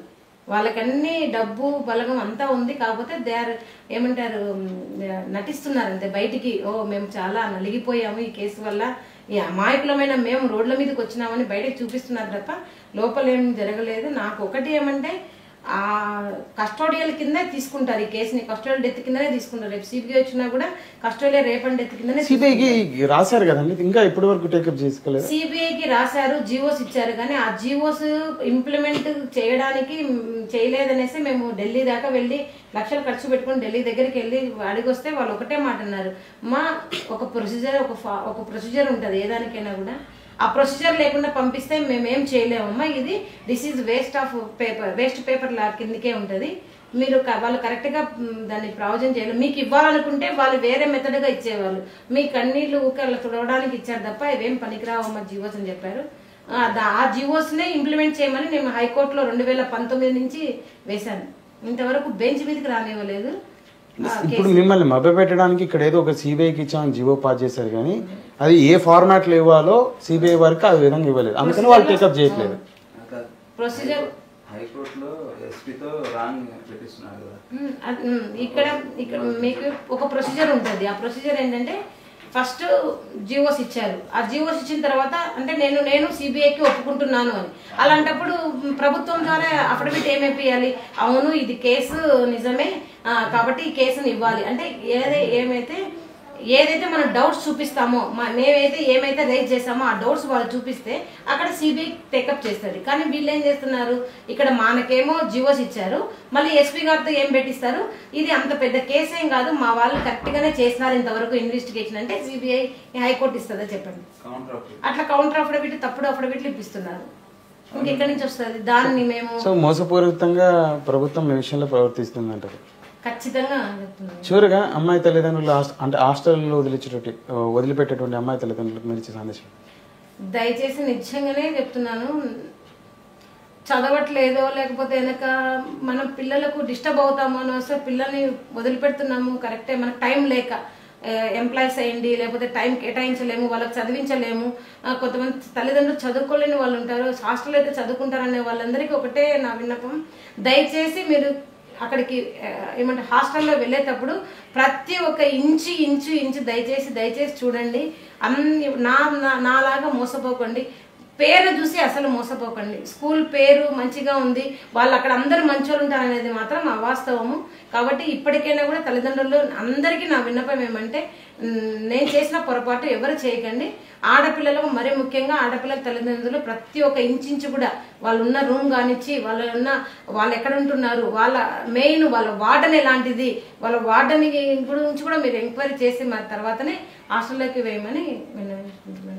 వాళ్ళకన్నీ డబ్బు బలగం అంతా ఉంది, కాకపోతే దే ఆర్ ఏమంటారు నటిస్తున్నారు అంతే బయటికి. ఓ మేము చాలా నలిగిపోయాము ఈ కేసు వల్ల, ఈ అమాయకులమైన మేము రోడ్ల మీదకి వచ్చినామని బయటకు చూపిస్తున్నారు తప్ప లోపల ఏం జరగలేదు. నాకు ఒకటి ఏమంటే ఆ కస్టోడియల్ కింద తీసుకుంటారు ఈ కేసుని, కస్టోడియల్ డెత్ కిందనే తీసుకుంటారు. రేపు సిబిఐ వచ్చినా కూడా కస్టోడియల్ రేప్ అండ్ డెత్ కిందనే. సిబిఐకి రాశారు కదండి, ఇంకా ఇప్పటి వరకు టేకప్ చేసుకోలేదు. సిబిఐకి రాశారు, జీవోస్ ఇచ్చారు, కానీ ఆ జీవోస్ ఇంప్లిమెంట్ చేయడానికి చేయలేదనేసి మేము ఢిల్లీ దాకా వెళ్ళి లక్షలు ఖర్చు పెట్టుకుని ఢిల్లీ దగ్గరికి వెళ్ళి అడిగొస్తే వాళ్ళు ఒకటే మాట అన్నారు, మా ఒక ప్రొసీజర్ ఉంటుంది ఏదానికైనా కూడా, ఆ ప్రొసీజర్ లేకుండా పంపిస్తే మేమేం చేయలేమమ్మా, ఇది దిస్ ఈజ్ వేస్ట్ పేపర్ లా కిందకే ఉంటుంది, మీరు వాళ్ళు కరెక్ట్గా దాన్ని ప్రావిజన్ చేయలేదు, మీకు ఇవ్వాలనుకుంటే వాళ్ళు వేరే మెథడ్గా ఇచ్చేవాళ్ళు, మీ కన్నీళ్ళు ఊకల్లా తుడవడానికి ఇచ్చారు తప్ప ఇవేం పనికిరావమ్మా జీవోస్ అని చెప్పారు. ఆ జీవోస్నే ఇంప్లిమెంట్ చేయమని నేను హైకోర్టులో 2019 నుంచి వేశాను. ఇంతవరకు బెంచ్ మీదకి రానివ్వలేదు. ఇప్పుడు మిమ్మల్ని మభ్యపెట్టడానికి ఇక్కడ ఏదో ఒక సిబిఐకి ఇచ్చామని జీవో పాస్ చేశారు, కానీ అది ఏ ఫార్మాట్ లో ఇవ్వాలో సిబిఐ వరకు ఆ విధంగా ఇవ్వలేదు, అందుకని వాళ్ళు టేకప్ చేయట్లేదు. ప్రొసీజర్ హైకోర్టులో ఎస్పీతో రాంగ్ పెట్టిస్తున్నారు కదా, ఇక్కడ మీకు ఒక ప్రొసీజర్ ఉంటుంది. ఆ ప్రొసీజర్ ఏంటంటే ఫస్ట్ జీవోస్ ఇచ్చారు, ఆ జీవోస్ ఇచ్చిన తర్వాత అంటే నేను సిబిఐకి ఒప్పుకుంటున్నాను అని, అలాంటప్పుడు ప్రభుత్వం ద్వారా అఫిడవిట్ ఏమైపోయాలి, అవును ఇది కేసు నిజమే కాబట్టి ఈ కేసుని ఇవ్వాలి అంటే ఏదైతే మనం డౌట్స్ చూపిస్తామో, మేమైతే ఏమైతే రైజ్ చేస్తామో ఆ డౌట్స్ వాళ్ళు చూపిస్తే అక్కడ సిబిఐ టేకప్ చేస్తుంది. కానీ వీళ్ళు ఏం చేస్తున్నారు, ఇక్కడ మనకేమో జీవోస్ ఇచ్చారు, మళ్ళీ ఎస్పీ గారితో ఏం పెట్టిస్తారు, ఇది అంత పెద్ద కేసు ఏం కాదు, మా వాళ్ళు కరెక్ట్ గానే చేస్తున్నారు ఇంతవరకు ఇన్వెస్టిగేషన్ అంటే సిబిఐ హైకోర్టు ఇస్తుందా చెప్పండి. అట్లా కౌంటర్ అఫిడవిట్ తప్పుడు అఫిడవిట్లు ఇప్పిస్తున్నారు, ఇంకెక్కడి నుంచి వస్తుంది దాన్ని మేము. సో మోసపూరితంగా ప్రభుత్వం ఈ విషయంలో ప్రవర్తిస్తుంది అంటారు. ఖచ్చితంగా. చివరిగా అమ్మాయి తల్లిదండ్రులు అంటే హాస్టల్లో వదిలిపెట్టేటువంటి అమ్మాయి తల్లిదండ్రులకు మీరు ఇచ్చే సందేశం? దయచేసి నిజంగానే చెప్తున్నాను, చదవట్లేదో లేకపోతే వెనక మనం పిల్లలకు డిస్టర్బ్ అవుతామో అని వస్తే పిల్లల్ని వదిలిపెడుతున్నాము కరెక్టే, మనకు టైం లేక ఎంప్లాయీస్ అయ్యండి, లేకపోతే టైం కేటాయించలేము, వాళ్ళకి చదివించలేము. కొంతమంది తల్లిదండ్రులు చదువుకోలేని వాళ్ళు ఉంటారు, హాస్టల్ అయితే చదువుకుంటారనే వాళ్ళందరికీ ఒకటే నా విన్నపం, దయచేసి మీరు అక్కడికి ఏమంటే హాస్టల్లో వెళ్ళేటప్పుడు ప్రతి ఒక్క ఇంచు ఇంచు ఇంచు దయచేసి చూడండి. అన్ని నాలాగా మోసపోకండి, పేరు చూసి అసలు మోసపోకండి. స్కూల్ పేరు మంచిగా ఉంది, వాళ్ళు అక్కడ అందరూ మంచోళ్ళు ఉంటారు అనేది మాత్రం అవాస్తవము. కాబట్టి ఇప్పటికైనా కూడా తల్లిదండ్రులు అందరికీ నా విన్నపం ఏమంటే, నేను చేసిన పొరపాటు ఎవరు చేయకండి. ఆడపిల్లలకు మరి ముఖ్యంగా ఆడపిల్లల తల్లిదండ్రులు ప్రతి ఒక్క ఇంచు కూడా వాళ్ళు ఉన్న రూమ్ కానిచ్చి వాళ్ళు ఎక్కడ ఉంటున్నారు, వాళ్ళ మెయిన్ వాళ్ళ వార్డెన్ ఎలాంటిది, వాళ్ళ వార్డెన్ గురించి కూడా మీరు ఎంక్వైరీ చేసి మరి తర్వాతనే హాస్టల్లోకి వేయమని విన్నవించుకుంటున్నాను.